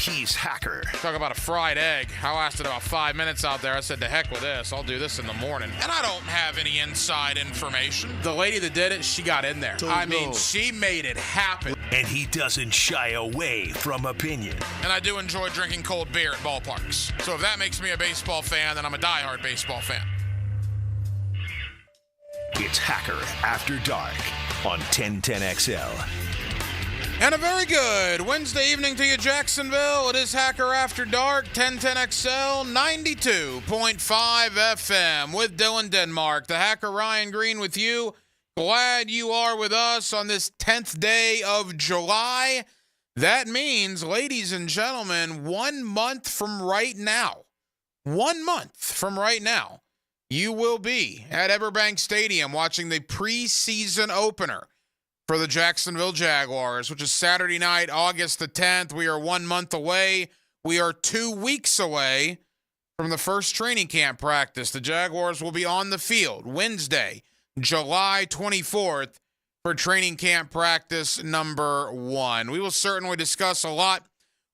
He's Hacker. Talk about a fried egg. I lasted about 5 minutes out there. I said, to heck with this. I'll do this in the morning. And I don't have any inside information. The lady that did it, she got in there. She made it happen. And he doesn't shy away from opinion. And I do enjoy drinking cold beer at ballparks. So if that makes me a baseball fan, then I'm a diehard baseball fan. It's Hacker After Dark on 1010XL. And a very good Wednesday evening to you, Jacksonville. It is Hacker After Dark, 1010XL, 92.5 FM with Dylan Denmark. The Hacker Ryan Green with you. Glad you are with us on this 10th day of July. That means, ladies and gentlemen, 1 month from right now, you will be at Everbank Stadium watching the preseason opener for the Jacksonville Jaguars, which is Saturday night, August the 10th. We are 1 month away. We are 2 weeks away from the first training camp practice. The Jaguars will be on the field Wednesday, July 24th for training camp practice number 1. We will certainly discuss a lot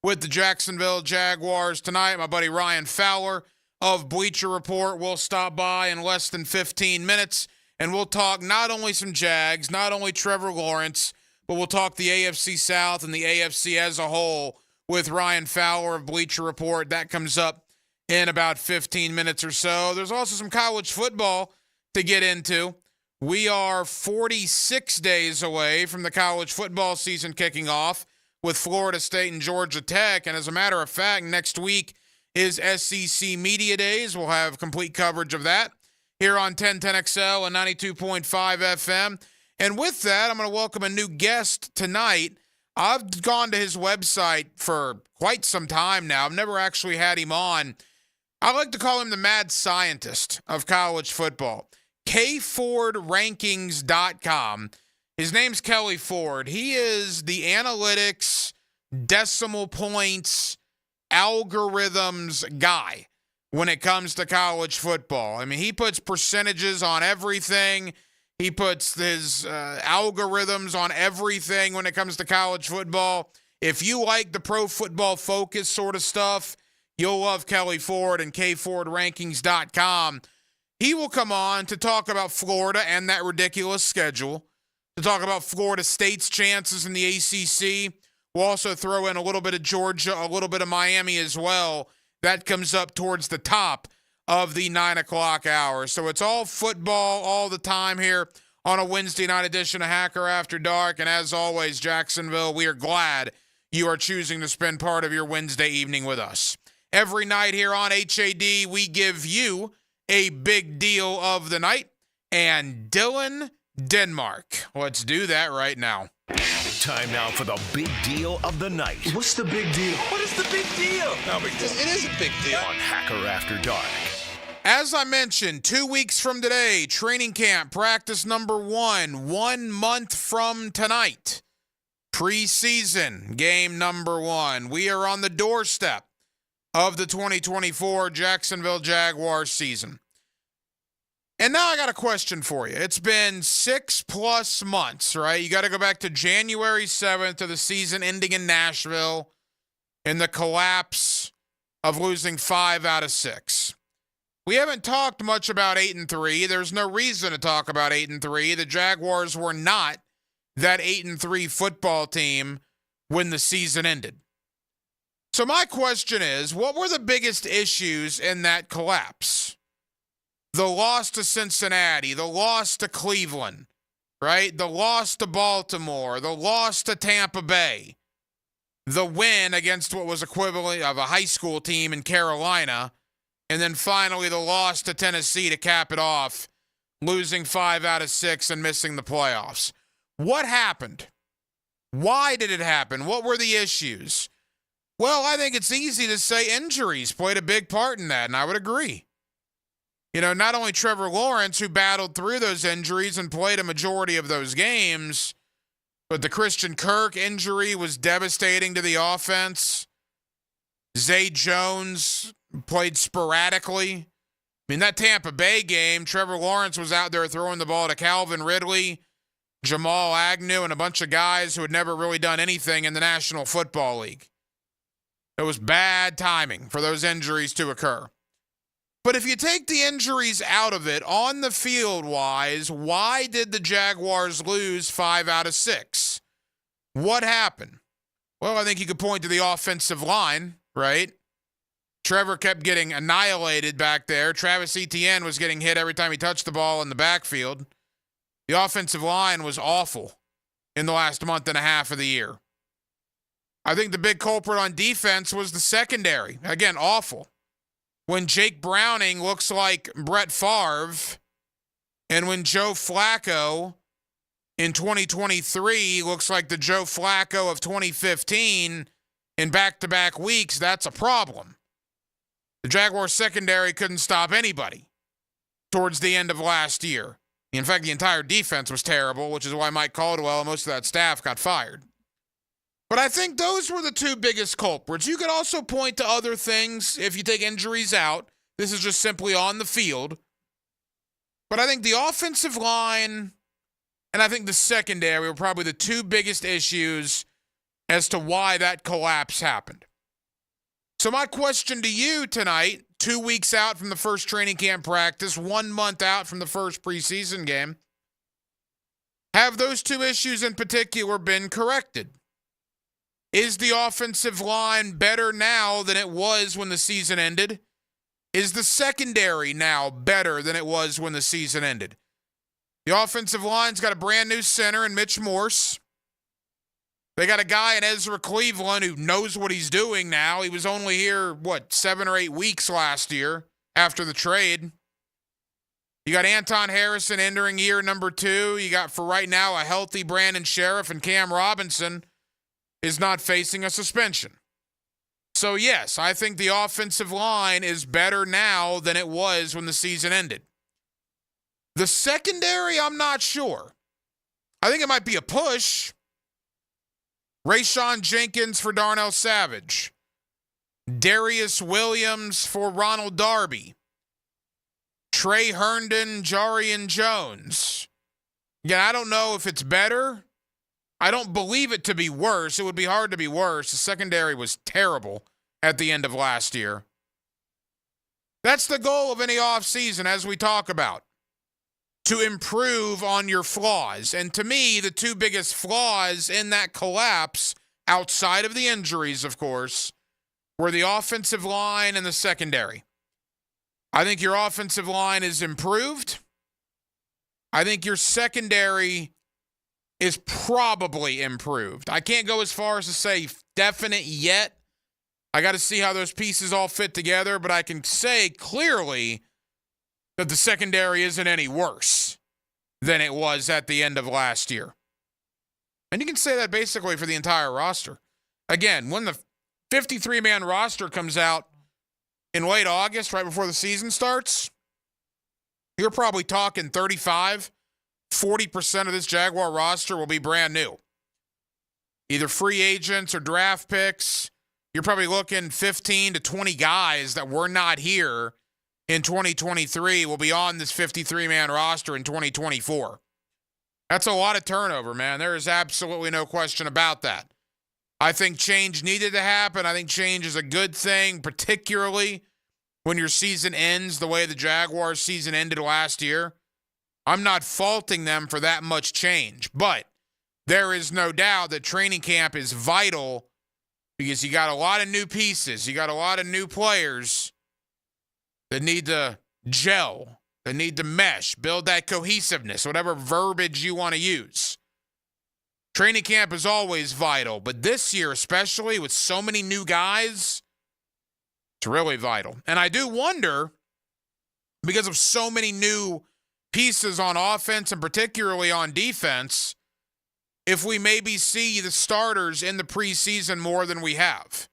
with the Jacksonville Jaguars tonight. My buddy Ryan Fowler of Bleacher Report will stop by in less than 15 minutes. And we'll talk not only some Jags, not only Trevor Lawrence, but we'll talk the AFC South and the AFC as a whole with Ryan Fowler of Bleacher Report. That comes up in about 15 minutes or so. There's also some college football to get into. We are 46 days away from the college football season kicking off with Florida State and Georgia Tech. And as a matter of fact, next week is SEC Media Days. We'll have complete coverage of that here on 1010XL and 92.5 FM. And with that, I'm going to welcome a new guest tonight. I've gone to his website for quite some time now. I've never actually had him on. I like to call him the mad scientist of college football. KFordRankings.com. His name's Kelly Ford. He is the analytics, decimal points, algorithms guy when it comes to college football. I mean, he puts percentages on everything. He puts his algorithms on everything when it comes to college football. If you like the Pro Football Focus sort of stuff, you'll love Kelly Ford and KFordRankings.com. He will come on to talk about Florida and that ridiculous schedule, to talk about Florida State's chances in the ACC. We'll also throw in a little bit of Georgia, a little bit of Miami as well. That comes up towards the top of the 9 o'clock hour. So it's all football all the time here on a Wednesday night edition of Hacker After Dark. And as always, Jacksonville, we are glad you are choosing to spend part of your Wednesday evening with us. Every night here on HAD, we give you a big deal of the night. And Dylan Denmark, let's do that right now. Time now for the big deal of the night. What's the big deal? What is the big deal? No big deal. It is a big deal. On Hacker After Dark. As I mentioned, 2 weeks from today, training camp, practice number 1, 1 month from tonight, preseason game number 1. We are on the doorstep of the 2024 Jacksonville Jaguars season. And now I got a question for you. It's been 6+ months, right? You got to go back to January 7th to the season ending in Nashville and the collapse of losing 5 out of 6. We haven't talked much about 8-3. There's no reason to talk about 8-3. The Jaguars were not that 8-3 football team when the season ended. So my question is, what were the biggest issues in that collapse? The loss to Cincinnati, the loss to Cleveland, right? The loss to Baltimore, the loss to Tampa Bay, the win against what was equivalent of a high school team in Carolina, and then finally the loss to Tennessee to cap it off, losing 5 out of 6 and missing the playoffs. What happened? Why did it happen? What were the issues? Well, I think it's easy to say injuries played a big part in that, and I would agree. You know, not only Trevor Lawrence, who battled through those injuries and played a majority of those games, but the Christian Kirk injury was devastating to the offense. Zay Jones played sporadically. I mean, that Tampa Bay game, Trevor Lawrence was out there throwing the ball to Calvin Ridley, Jamal Agnew, and a bunch of guys who had never really done anything in the National Football League. It was bad timing for those injuries to occur. But if you take the injuries out of it, on the field-wise, why did the Jaguars lose 5 out of 6? What happened? Well, I think you could point to the offensive line, right? Trevor kept getting annihilated back there. Travis Etienne was getting hit every time he touched the ball in the backfield. The offensive line was awful in the last month and a half of the year. I think the big culprit on defense was the secondary. Again, awful. When Jake Browning looks like Brett Favre, and when Joe Flacco in 2023 looks like the Joe Flacco of 2015 in back-to-back weeks, that's a problem. The Jaguars secondary couldn't stop anybody towards the end of last year. In fact, the entire defense was terrible, which is why Mike Caldwell and most of that staff got fired. But I think those were the two biggest culprits. You could also point to other things if you take injuries out. This is just simply on the field. But I think the offensive line and I think the secondary were probably the two biggest issues as to why that collapse happened. So my question to you tonight, 2 weeks out from the first training camp practice, 1 month out from the first preseason game, have those two issues in particular been corrected? Is the offensive line better now than it was when the season ended? Is the secondary now better than it was when the season ended? The offensive line's got a brand new center in Mitch Morse. They got a guy in Ezra Cleveland who knows what he's doing now. He was only here, 7 or 8 weeks last year after the trade. You got Anton Harrison entering year number 2. You got, for right now, a healthy Brandon Sheriff, and Cam Robinson is not facing a suspension. So, yes, I think the offensive line is better now than it was when the season ended. The secondary, I'm not sure. I think it might be a push. Rayshawn Jenkins for Darnell Savage. Darius Williams for Ronald Darby. Trey Herndon, Jarian Jones. Again, I don't know if it's better. I don't believe it to be worse. It would be hard to be worse. The secondary was terrible at the end of last year. That's the goal of any offseason, as we talk about, to improve on your flaws. And to me, the two biggest flaws in that collapse, outside of the injuries, of course, were the offensive line and the secondary. I think your offensive line is improved. I think your secondary is probably improved. I can't go as far as to say definite yet. I got to see how those pieces all fit together, but I can say clearly that the secondary isn't any worse than it was at the end of last year. And you can say that basically for the entire roster. Again, when the 53-man roster comes out in late August, right before the season starts, you're probably talking 40% of this Jaguar roster will be brand new. Either free agents or draft picks. You're probably looking 15 to 20 guys that were not here in 2023 will be on this 53-man roster in 2024. That's a lot of turnover, man. There is absolutely no question about that. I think change needed to happen. I think change is a good thing, particularly when your season ends the way the Jaguars' season ended last year. I'm not faulting them for that much change, but there is no doubt that training camp is vital because you got a lot of new pieces. You got a lot of new players that need to gel, that need to mesh, build that cohesiveness, whatever verbiage you want to use. Training camp is always vital, but this year especially with so many new guys, it's really vital. And I do wonder, because of so many new pieces on offense and particularly on defense, if we maybe see the starters in the preseason more than we have.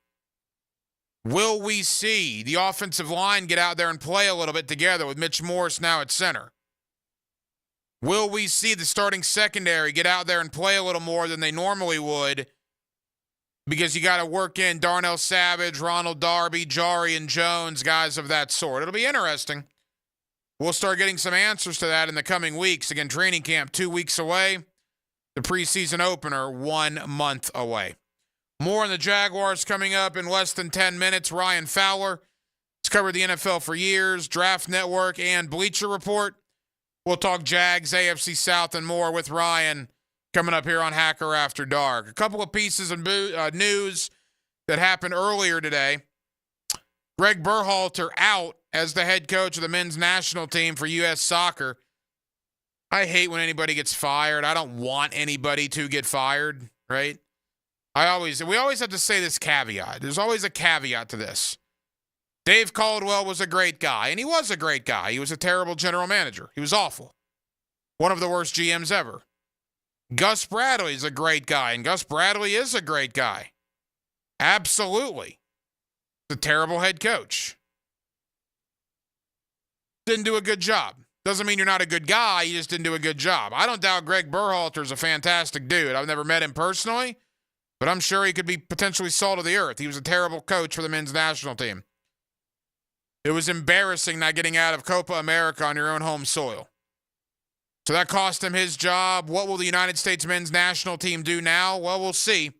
Will we see the offensive line get out there and play a little bit together with Mitch Morse now at center? Will we see the starting secondary get out there and play a little more than they normally would? Because you got to work in Darnell Savage, Ronald Darby, Jarian Jones, guys of that sort. It'll be interesting. We'll start getting some answers to that in the coming weeks. Again, training camp 2 weeks away. The preseason opener 1 month away. More on the Jaguars coming up in less than 10 minutes. Ryan Fowler has covered the NFL for years, Draft Network, and Bleacher Report. We'll talk Jags, AFC South, and more with Ryan coming up here on Hacker After Dark. A couple of pieces of news that happened earlier today. Greg Berhalter out as the head coach of the men's national team for U.S. Soccer. I hate when anybody gets fired. I don't want anybody to get fired, right? We always have to say this caveat. There's always a caveat to this. Dave Caldwell was a great guy, and he was a great guy. He was a terrible general manager. He was awful. One of the worst GMs ever. Gus Bradley is a great guy, and Gus Bradley is a great guy. Absolutely. He's a terrible head coach. Didn't do a good job. Doesn't mean you're not a good guy. You just didn't do a good job. I don't doubt Greg Berhalter is a fantastic dude. I've never met him personally, but I'm sure he could be potentially salt of the earth. He was a terrible coach for the men's national team. It was embarrassing not getting out of Copa America on your own home soil. So that cost him his job. What will the United States men's national team do now? Well, we'll see.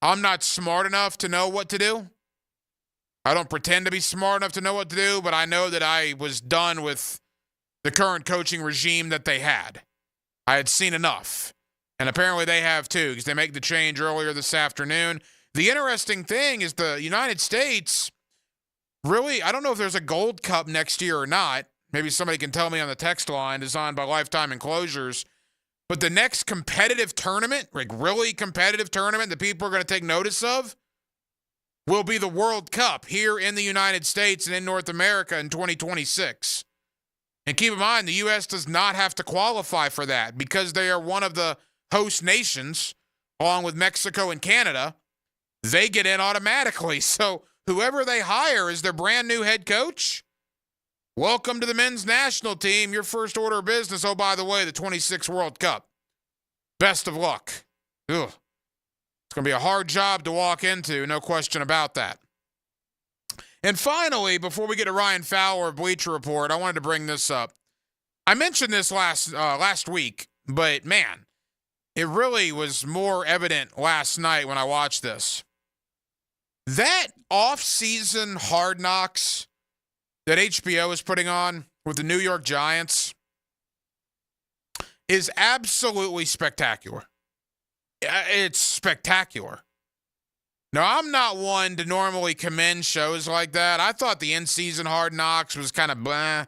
I'm not smart enough to know what to do. I don't pretend to be smart enough to know what to do, but I know that I was done with the current coaching regime that they had. I had seen enough. And apparently they have too, because they make the change earlier this afternoon. The interesting thing is the United States, really, I don't know if there's a Gold Cup next year or not. Maybe somebody can tell me on the text line, designed by Lifetime Enclosures. But the next competitive tournament, like really competitive tournament that people are going to take notice of, will be the World Cup here in the United States and in North America in 2026. And keep in mind, the U.S. does not have to qualify for that because they are one of the host nations, along with Mexico and Canada. They get in automatically. So whoever they hire as their brand new head coach, welcome to the men's national team. Your first order of business, oh, by the way, the 26 World Cup. Best of luck. Ugh. It's going to be a hard job to walk into, no question about that. And finally, before we get to Ryan Fowler, Bleacher Report, I wanted to bring this up. I mentioned this last week, but man, it really was more evident last night when I watched this. That off-season Hard Knocks that HBO is putting on with the New York Giants is absolutely spectacular. It's spectacular. Now, I'm not one to normally commend shows like that. I thought the in-season Hard Knocks was kind of blah.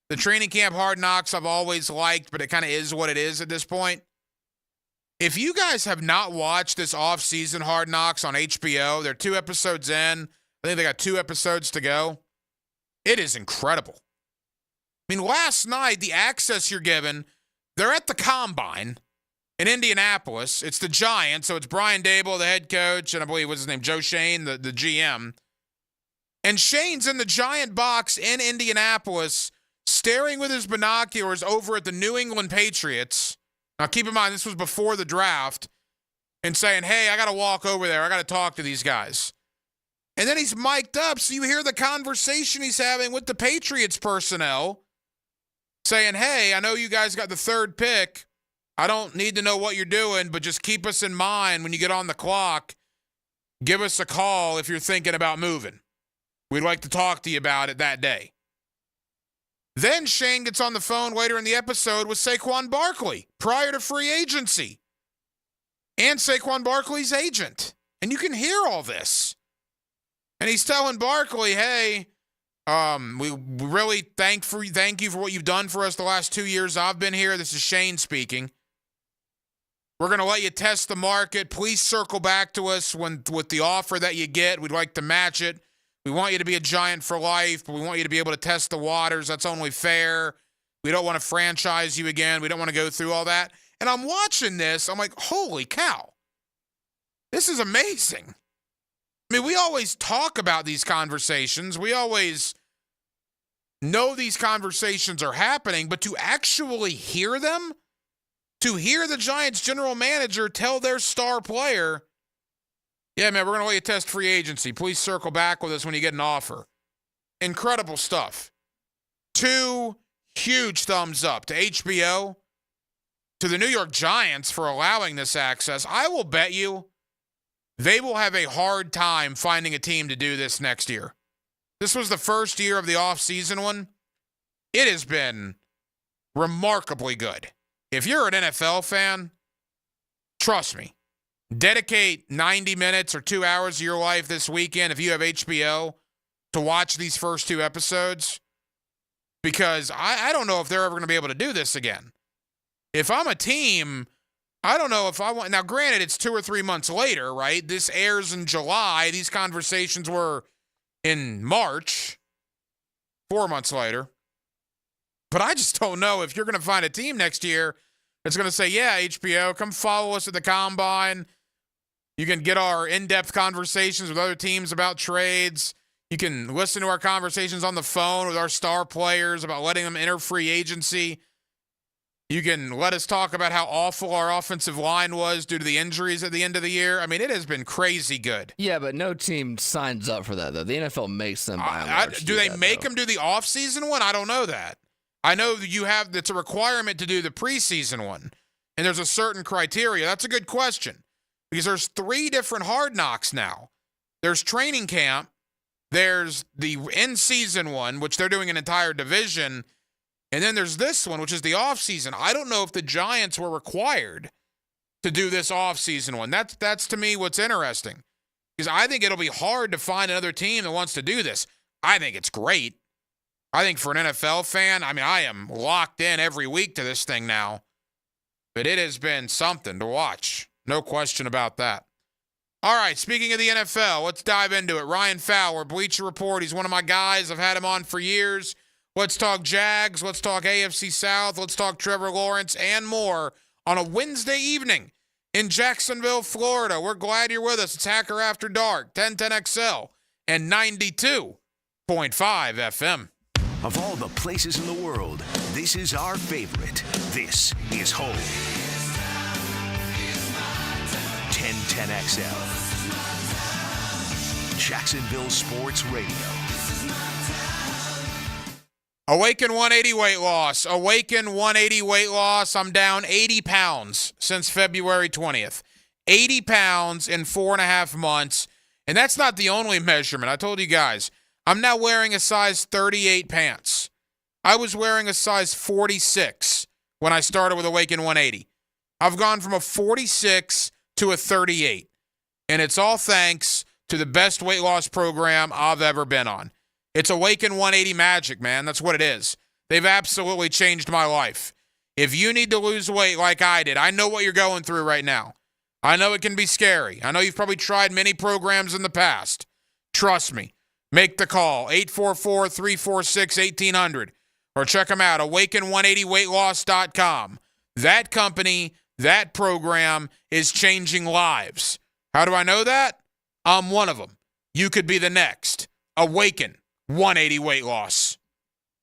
The training camp Hard Knocks I've always liked, but it kind of is what it is at this point. If you guys have not watched this off-season Hard Knocks on HBO, they're 2 episodes in. I think they got 2 episodes to go. It is incredible. I mean, last night, the access you're given, they're at the Combine in Indianapolis. It's the Giants, so it's Brian Daboll, the head coach, and I believe, what's his name, Joe Shane, the GM. And Shane's in the Giant box in Indianapolis, staring with his binoculars over at the New England Patriots. Now, keep in mind, this was before the draft, and saying, hey, I got to walk over there. I got to talk to these guys. And then he's mic'd up, so you hear the conversation he's having with the Patriots personnel, saying, hey, I know you guys got the 3rd pick. I don't need to know what you're doing, but just keep us in mind when you get on the clock. Give us a call if you're thinking about moving. We'd like to talk to you about it that day. Then Shane gets on the phone later in the episode with Saquon Barkley prior to free agency and Saquon Barkley's agent. And you can hear all this. And he's telling Barkley, hey, we really thank you for what you've done for us the last 2 years I've been here. This is Shane speaking. We're going to let you test the market. Please circle back to us with the offer that you get. We'd like to match it. We want you to be a Giant for life, but we want you to be able to test the waters. That's only fair. We don't want to franchise you again. We don't want to go through all that. And I'm watching this. I'm like, holy cow. This is amazing. I mean, we always talk about these conversations. We always know these conversations are happening, but to actually hear them, to hear the Giants general manager tell their star player, yeah, man, we're going to let you test free agency. Please circle back with us when you get an offer. Incredible stuff. 2 huge thumbs up to HBO, to the New York Giants for allowing this access. I will bet you they will have a hard time finding a team to do this next year. This was the first year of the off-season one. It has been remarkably good. If you're an NFL fan, trust me, dedicate 90 minutes or 2 hours of your life this weekend if you have HBO to watch these first 2 episodes, because I don't know if they're ever going to be able to do this again. If I'm a team, I don't know if I want. Now, granted, it's 2 or 3 months later, right? This airs in July. These conversations were in March, 4 months later. But I just don't know if you're going to find a team next year that's going to say, yeah, HBO, come follow us at the Combine. You can get our in-depth conversations with other teams about trades. You can listen to our conversations on the phone with our star players about letting them enter free agency. You can let us talk about how awful our offensive line was due to the injuries at the end of the year. I mean, it has been crazy good. Yeah, but no team signs up for that, though. The NFL makes them by and large. Do they make them do the off-season one? I don't know that. I know it's a requirement to do the preseason one, and there's a certain criteria. That's a good question, because there's 3 different hard knocks now. There's training camp. There's the in-season one, which they're doing an entire division. And then there's this one, which is the offseason. I don't know if the Giants were required to do this offseason one. That's to me what's interesting, because I think it'll be hard to find another team that wants to do this. I think it's great. I think for an NFL fan, I mean, I am locked in every week to this thing now. But it has been something to watch. No question about that. All right, speaking of the NFL, let's dive into it. Ryan Fowler, Bleacher Report. He's one of my guys. I've had him on for years. Let's talk Jags. Let's talk AFC South. Let's talk Trevor Lawrence and more on a Wednesday evening in Jacksonville, Florida. We're glad you're with us. It's Hacker After Dark, 1010XL and 92.5 FM. Of all the places in the world, this is our favorite. This is home. 1010XL. Jacksonville Sports Radio. Awaken 180 weight loss. Awaken 180 weight loss. I'm down 80 pounds since February 20th. 80 pounds in 4.5 months. And that's not the only measurement. I told you guys, I'm now wearing a size 38 pants. I was wearing a size 46 when I started with Awaken 180. I've gone from a 46 to a 38. And it's all thanks to the best weight loss program I've ever been on. It's Awaken 180 magic, man. That's what it is. They've absolutely changed my life. If you need to lose weight like I did, I know what you're going through right now. I know it can be scary. I know you've probably tried many programs in the past. Trust me. Make the call, 844-346-1800, or check them out, awaken180weightloss.com. That company, that program is changing lives. How do I know that? I'm one of them. You could be the next. Awaken 180 weight loss.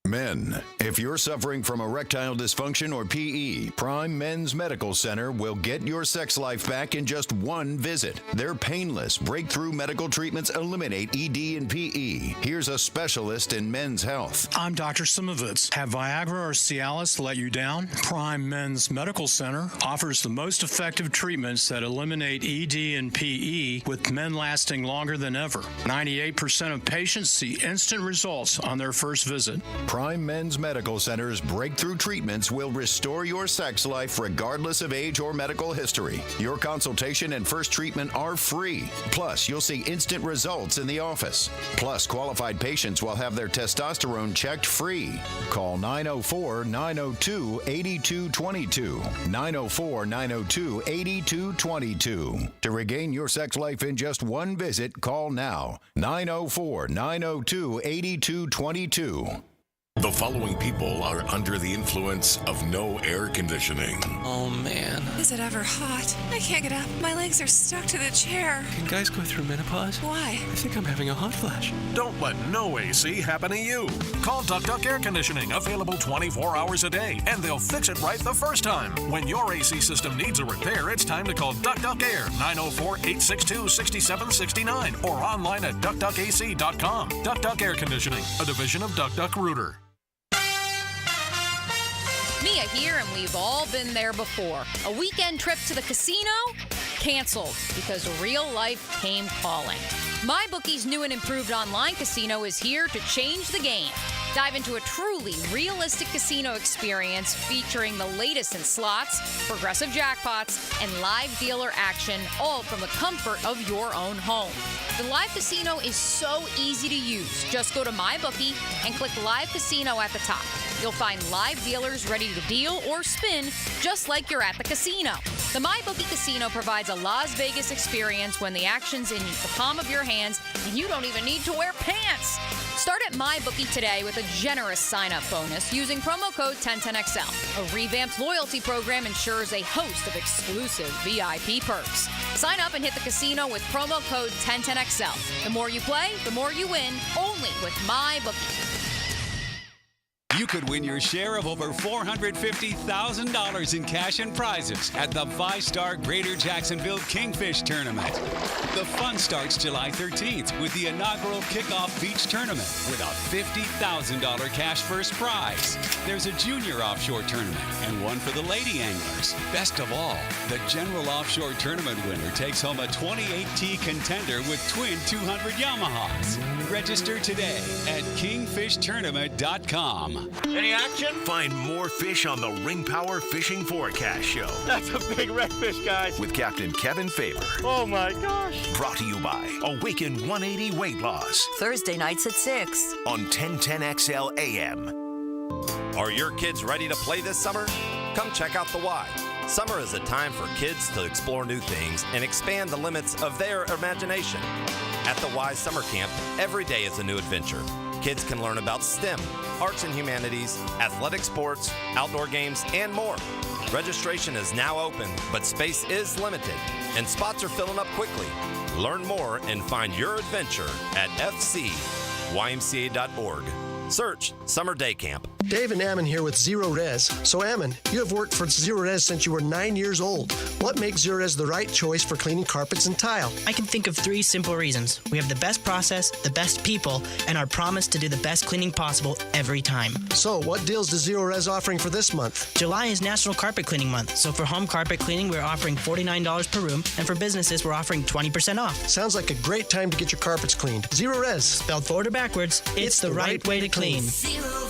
Men, if you're suffering from erectile dysfunction or PE, Prime Men's Medical Center will get your sex life back in just one visit. Their painless, breakthrough medical treatments eliminate ED and PE. Here's a specialist in men's health. I'm Dr. Simovitz. Have Viagra or Cialis let you down? Prime Men's Medical Center offers the most effective treatments that eliminate ED and PE, with men lasting longer than ever. 98% of patients see instant results on their first visit. Prime Men's Medical Center's breakthrough treatments will restore your sex life regardless of age or medical history. Your consultation and first treatment are free. Plus, you'll see instant results in the office. Plus, qualified patients will have their testosterone checked free. Call 904-902-8222. 904-902-8222. To regain your sex life in just one visit, call now. 904-902-8222. The following people are under the influence of no air conditioning. Oh, man. Is it ever hot? I can't get up. My legs are stuck to the chair. Can guys go through menopause? Why? I think I'm having a hot flash. Don't let no AC happen to you. Call Duck Duck Air Conditioning, available 24 hours a day, and they'll fix it right the first time. When your AC system needs a repair, it's time to call Duck Duck Air, 904-862-6769, or online at duckduckac.com. Duck Duck Air Conditioning, a division of Duck Duck Rooter. Mia here, and we've all been there before. A weekend trip to the casino? canceled because real life came calling. MyBookie's new and improved online casino is here to change the game. Dive into a truly realistic casino experience featuring the latest in slots, progressive jackpots, and live dealer action, all from the comfort of your own home. The live casino is so easy to use. Just go to MyBookie and click Live Casino at the top. You'll find live dealers ready to deal or spin just like you're at the casino. The MyBookie Casino provides a Las Vegas experience when the action's in the palm of your hands and you don't even need to wear pants. Start at MyBookie today with a generous sign-up bonus using promo code 1010XL. A revamped loyalty program ensures a host of exclusive VIP perks. Sign up and hit the casino with promo code 1010XL. The more you play, the more you win, only with MyBookie. You could win your share of over $450,000 in cash and prizes at the 5-Star Greater Jacksonville Kingfish Tournament. The fun starts July 13th with the inaugural kickoff beach tournament with a $50,000 cash first prize. There's a junior offshore tournament and one for the lady anglers. Best of all, the general offshore tournament winner takes home a 28T contender with twin 200 Yamahas. Register today at kingfishtournament.com. Any action? Find more fish on the Ring Power Fishing Forecast Show. That's a big redfish, guys. With Captain Kevin Faber. Oh, my gosh. Brought to you by Awaken 180 Weight Loss. Thursday nights at 6. On 1010XL AM. Are your kids ready to play this summer? Come check out the Y. Summer is a time for kids to explore new things and expand the limits of their imagination. At the Y Summer Camp, every day is a new adventure. Kids can learn about STEM, arts and humanities, athletic sports, outdoor games, and more. Registration is now open, but space is limited, and spots are filling up quickly. Learn more and find your adventure at fcymca.org. Search Summer Day Camp. Dave and Ammon here with Zero Res. So Ammon, you have worked for Zero Res since you were 9 years old. What makes Zero Res the right choice for cleaning carpets and tile? I can think of 3 simple reasons. We have the best process, the best people, and our promise to do the best cleaning possible every time. So what deals does Zero Res offering for this month? July is National Carpet Cleaning Month. So for home carpet cleaning, we're offering $49 per room, and for businesses, we're offering 20% off. Sounds like a great time to get your carpets cleaned. Zero Res. Spelled forward or backwards, it's the right way to clean. Zero Res.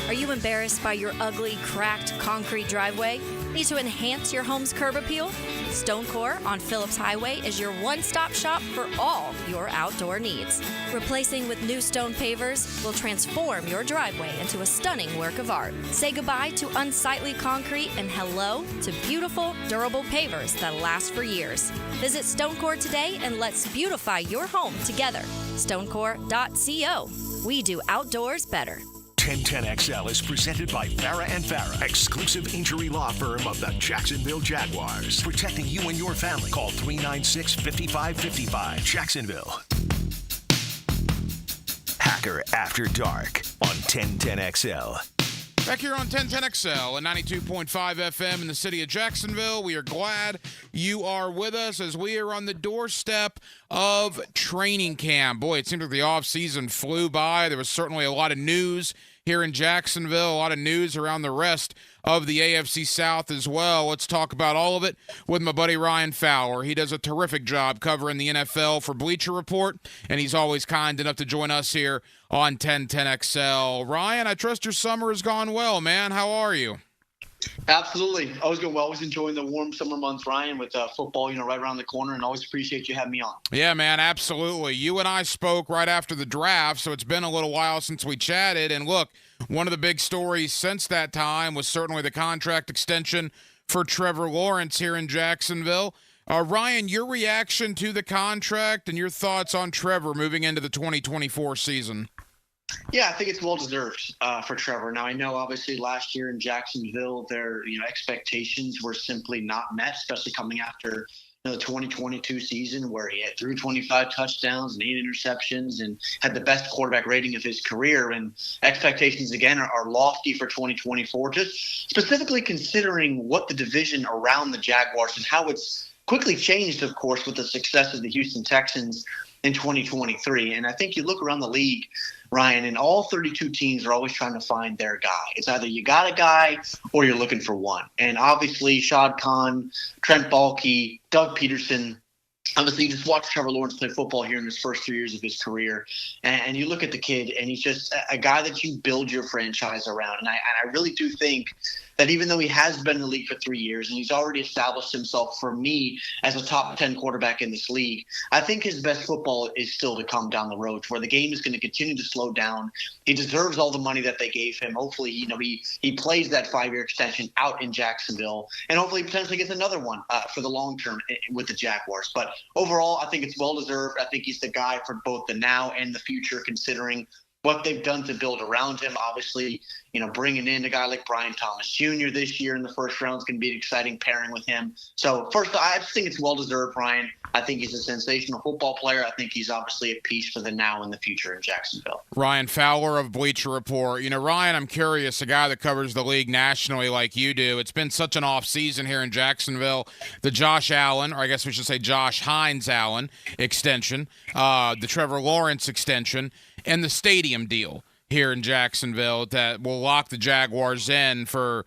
Are you embarrassed by your ugly, cracked concrete driveway? Need to enhance your home's curb appeal? StoneCore on Phillips Highway is your one-stop shop for all your outdoor needs. Replacing with new stone pavers will transform your driveway into a stunning work of art. Say goodbye to unsightly concrete and hello to beautiful, durable pavers that last for years. Visit StoneCore today and let's beautify your home together. StoneCore.co. We do outdoors better. 1010XL is presented by Farah & Farah, exclusive injury law firm of the Jacksonville Jaguars. Protecting you and your family. Call 396-5555. Jacksonville. Hacker After Dark on 1010XL. Back here on 1010XL and 92.5 FM in the city of Jacksonville. We are glad you are with us as we are on the doorstep of training camp. Boy, it seemed like the offseason flew by. There was certainly a lot of news here in Jacksonville, a lot of news around the rest of the AFC South as well. Let's talk about all of it with my buddy Ryan Fowler. He does a terrific job covering the NFL for Bleacher Report, and he's always kind enough to join us here on 1010XL. Ryan, I trust your summer has gone well, man. How are you? Absolutely. Always going well. Always enjoying the warm summer months, Ryan, with football, right around the corner, and always appreciate you having me on. Yeah, man, absolutely. You and I spoke right after the draft, so it's been a little while since we chatted. And look, one of the big stories since that time was certainly the contract extension for Trevor Lawrence here in Jacksonville. Ryan, your reaction to the contract and your thoughts on Trevor moving into the 2024 season. Yeah, I think it's well-deserved for Trevor. Now, I know obviously last year in Jacksonville, their expectations were simply not met, especially coming after the 2022 season where he had threw 25 touchdowns and 8 interceptions and had the best quarterback rating of his career. And expectations, again, are lofty for 2024, just specifically considering what the division around the Jaguars and how it's quickly changed, of course, with the success of the Houston Texans in 2023. And I think you look around the league, Ryan, and all 32 teams are always trying to find their guy. It's either you got a guy or you're looking for one. And obviously, Shad Khan, Trent Baalke, Doug Peterson. Obviously, you just watch Trevor Lawrence play football here in his first 3 years of his career, and you look at the kid, and he's just a guy that you build your franchise around. And I really do think that even though he has been in the league for 3 years and he's already established himself for me as a top 10 quarterback in this league, I think his best football is still to come down the road, where the game is going to continue to slow down. He deserves all the money that they gave him. Hopefully, he plays that 5-year extension out in Jacksonville, and hopefully potentially gets another one for the long term with the Jaguars. But overall, I think it's well deserved. I think he's the guy for both the now and the future, considering what they've done to build around him. Obviously, bringing in a guy like Brian Thomas Jr. this year in the first round is going to be an exciting pairing with him. So first, I just think it's well-deserved, Ryan. I think he's a sensational football player. I think he's obviously a piece for the now and the future in Jacksonville. Ryan Fowler of Bleacher Report. Ryan, I'm curious, a guy that covers the league nationally like you do. It's been such an off season here in Jacksonville. The Josh Allen, or I guess we should say Josh Hines Allen extension, the Trevor Lawrence extension, and the stadium deal here in Jacksonville that will lock the Jaguars in for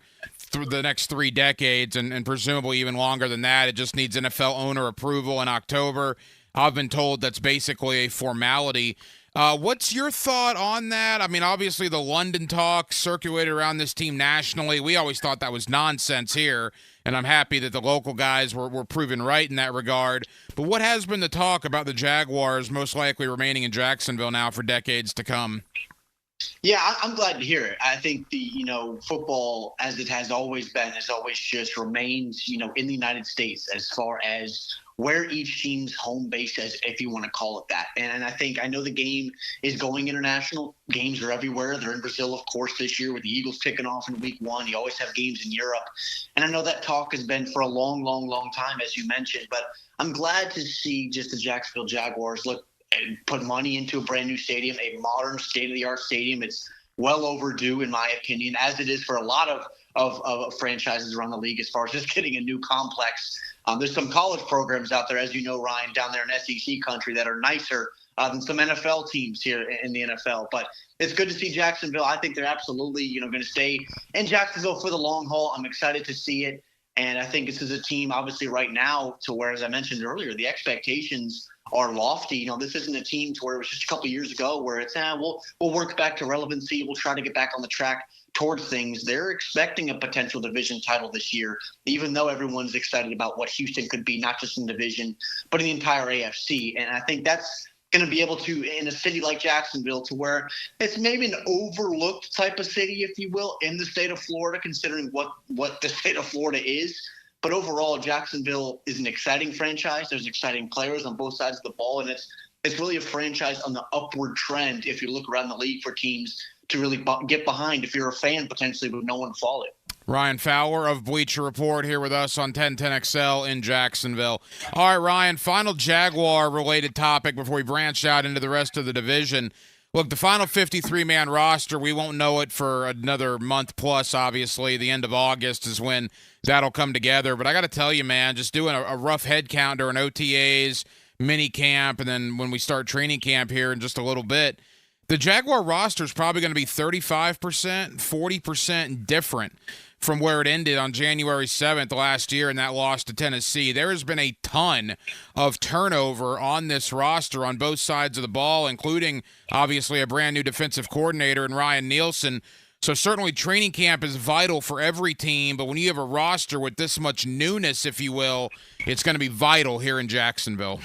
the next 3 decades and presumably even longer than that. It just needs NFL owner approval in October. I've been told that's basically a formality. What's your thought on that? I mean, obviously the London talk circulated around this team nationally. We always thought that was nonsense here, and I'm happy that the local guys were proven right in that regard. But what has been the talk about the Jaguars most likely remaining in Jacksonville now for decades to come? Yeah, I'm glad to hear it. I think the, football, as it has always been, has always just remains, in the United States as far as where each team's home base is, if you want to call it that. And I know the game is going international. Games are everywhere. They're in Brazil, of course, this year with the Eagles kicking off in week 1. You always have games in Europe. And I know that talk has been for a long, long, long time, as you mentioned. But I'm glad to see just the Jacksonville Jaguars put money into a brand new stadium, a modern state-of-the-art stadium. It's well overdue, in my opinion, as it is for a lot of franchises around the league as far as just getting a new complex. There's some college programs out there, as you know, Ryan, down there in SEC country that are nicer than some NFL teams here in the NFL. But it's good to see Jacksonville. I think they're absolutely, going to stay in Jacksonville for the long haul. I'm excited to see it. And I think this is a team, obviously, right now, to where, as I mentioned earlier, the expectations are lofty. This isn't a team to where it was just a couple of years ago where it's, we'll work back to relevancy. We'll try to get back on the track towards things. They're expecting a potential division title this year, even though everyone's excited about what Houston could be, not just in the division, but in the entire AFC. And I think that's going to be able to, in a city like Jacksonville, to where it's maybe an overlooked type of city, if you will, in the state of Florida, considering what the state of Florida is. But overall, Jacksonville is an exciting franchise. There's exciting players on both sides of the ball, and it's really a franchise on the upward trend if you look around the league for teams to really get behind if you're a fan potentially, but no one follow it. Ryan Fowler of Bleacher Report here with us on 1010XL in Jacksonville. All right, Ryan, final Jaguar-related topic before we branch out into the rest of the division. Look, the final 53-man roster, we won't know it for another month plus, obviously. The end of August is when that'll come together. But I got to tell you, man, just doing a rough head count during OTAs, mini camp, and then when we start training camp here in just a little bit, the Jaguar roster is probably going to be 35%, 40% different from where it ended on January 7th last year in that loss to Tennessee. There has been a ton of turnover on this roster on both sides of the ball, including, obviously, a brand-new defensive coordinator in Ryan Nielsen. So certainly training camp is vital for every team, but when you have a roster with this much newness, if you will, it's going to be vital here in Jacksonville.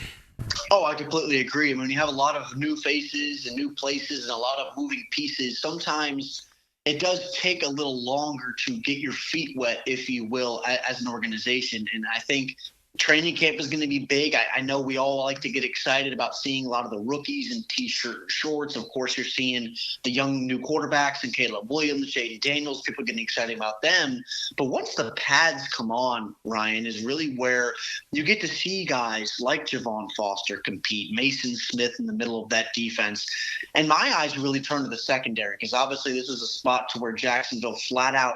Oh, I completely agree. I mean, you have a lot of new faces and new places and a lot of moving pieces. Sometimes it does take a little longer to get your feet wet, if you will, as an organization. And I think training camp is going to be big. I know we all like to get excited about seeing a lot of the rookies in T-shirt shorts. Of course, you're seeing the young new quarterbacks and Caleb Williams, Jaden Daniels, people getting excited about them. But once the pads come on, Ryan, is really where you get to see guys like Javon Foster compete, Mason Smith in the middle of that defense. And my eyes really turn to the secondary because obviously this is a spot to where Jacksonville flat out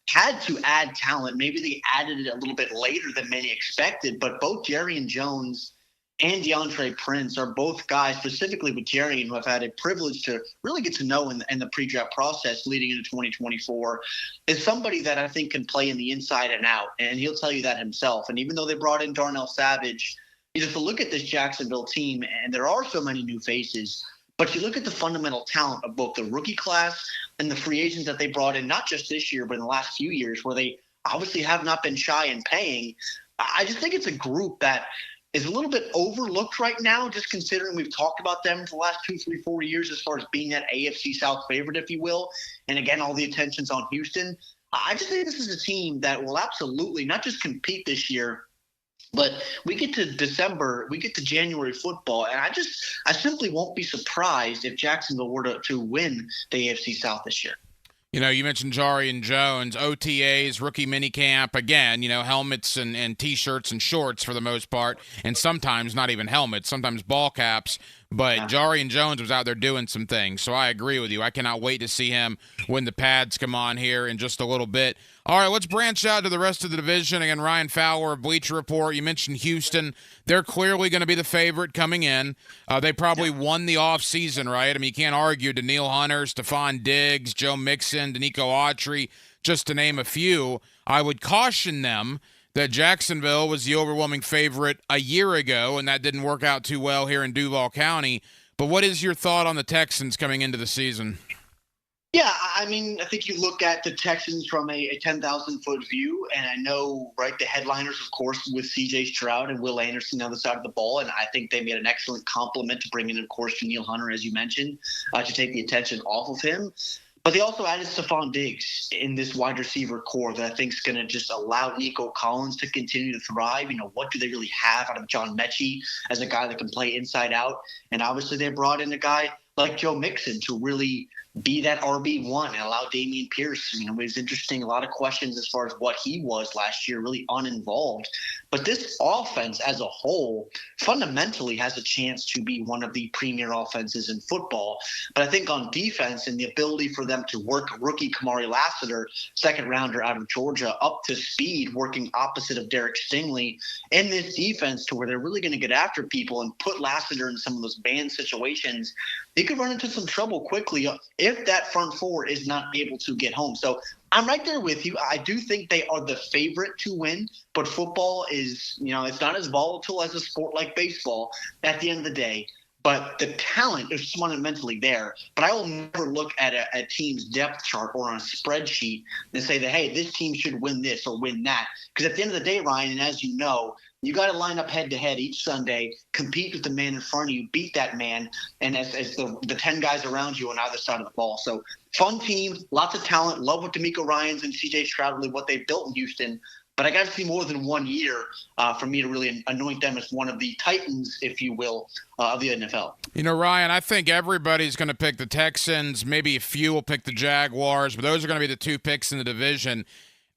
had to add talent. Maybe they added it a little bit later than many expected, but both Jerry and Jones and DeAndre Prince are both guys, specifically with Jerry, who have had a privilege to really get to know in the pre-draft process leading into 2024, is somebody that I think can play in the inside and out, and he'll tell you that himself. And even though they brought in Darnell Savage, you just look at this Jacksonville team, and there are so many new faces, but you look at the fundamental talent of both the rookie class and the free agents that they brought in, not just this year, but in the last few years, where they obviously have not been shy in paying. I just think it's a group that is a little bit overlooked right now, just considering we've talked about them for the last 2, 3, 4 years as far as being that AFC South favorite, if you will. And again, all the attention's on Houston. I just think this is a team that will absolutely not just compete this year, but we get to December, we get to January football, and I simply won't be surprised if Jacksonville were to win the AFC South this year. You know, you mentioned Jarian Jones, OTAs, rookie minicamp, again, helmets and T-shirts and shorts for the most part, and sometimes not even helmets, sometimes ball caps. But Jarian Jones was out there doing some things, so I agree with you. I cannot wait to see him when the pads come on here in just a little bit. All right, let's branch out to the rest of the division. Again, Ryan Fowler of Bleacher Report. You mentioned Houston. They're clearly going to be the favorite coming in. They probably won the offseason, right? I mean, you can't argue. Daniil Hunter, Stephon Diggs, Joe Mixon, Danico Autry, just to name a few. I would caution them that Jacksonville was the overwhelming favorite a year ago, and that didn't work out too well here in Duval County. But what is your thought on the Texans coming into the season? Yeah, I mean, I think you look at the Texans from a 10,000-foot view, and I know, right, the headliners, of course, with C.J. Stroud and Will Anderson on the other side of the ball, and I think they made an excellent compliment to bring in, of course, Daniil Hunter, as you mentioned, to take the attention off of him. But they also added Stephon Diggs in this wide receiver core that I think is going to just allow Nico Collins to continue to thrive. What do they really have out of John Mechie as a guy that can play inside out? And obviously they brought in a guy like Joe Mixon to really be that RB1 and allow Dameon Pierce. It was interesting. A lot of questions as far as what he was last year, really uninvolved. But this offense as a whole fundamentally has a chance to be one of the premier offenses in football. But I think on defense and the ability for them to work rookie Kamari Lassiter, second rounder out of Georgia, up to speed, working opposite of Derek Stingley in this defense to where they're really going to get after people and put Lassiter in some of those banned situations, they could run into some trouble quickly if that front four is not able to get home. So I'm right there with you. I do think they are the favorite to win, but football is, it's not as volatile as a sport like baseball at the end of the day. But the talent is fundamentally there. But I will never look at a team's depth chart or on a spreadsheet and say that, hey, this team should win this or win that. Because at the end of the day, Ryan, and as you know, you got to line up head-to-head each Sunday, compete with the man in front of you, beat that man, and as the 10 guys around you on either side of the ball. So fun team, lots of talent. Love what DeMeco Ryans and C.J. Stroud, really what they built in Houston. But I got to see more than 1 year for me to really anoint them as one of the Titans, if you will, of the NFL. Ryan, I think everybody's going to pick the Texans. Maybe a few will pick the Jaguars, but those are going to be the two picks in the division.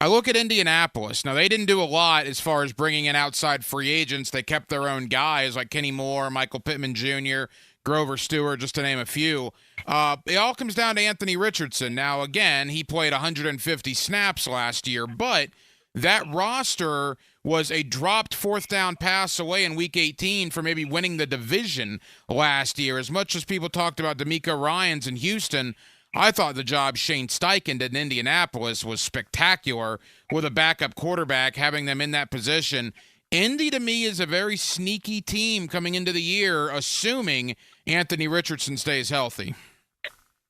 I look at Indianapolis. Now, they didn't do a lot as far as bringing in outside free agents. They kept their own guys like Kenny Moore, Michael Pittman Jr., Grover Stewart, just to name a few. It all comes down to Anthony Richardson. Now, again, he played 150 snaps last year, but that roster was a dropped fourth down pass away in Week 18 for maybe winning the division last year. As much as people talked about DeMeco Ryans in Houston, I thought the job Shane Steichen did in Indianapolis was spectacular with a backup quarterback, having them in that position. Indy, to me, is a very sneaky team coming into the year, assuming Anthony Richardson stays healthy.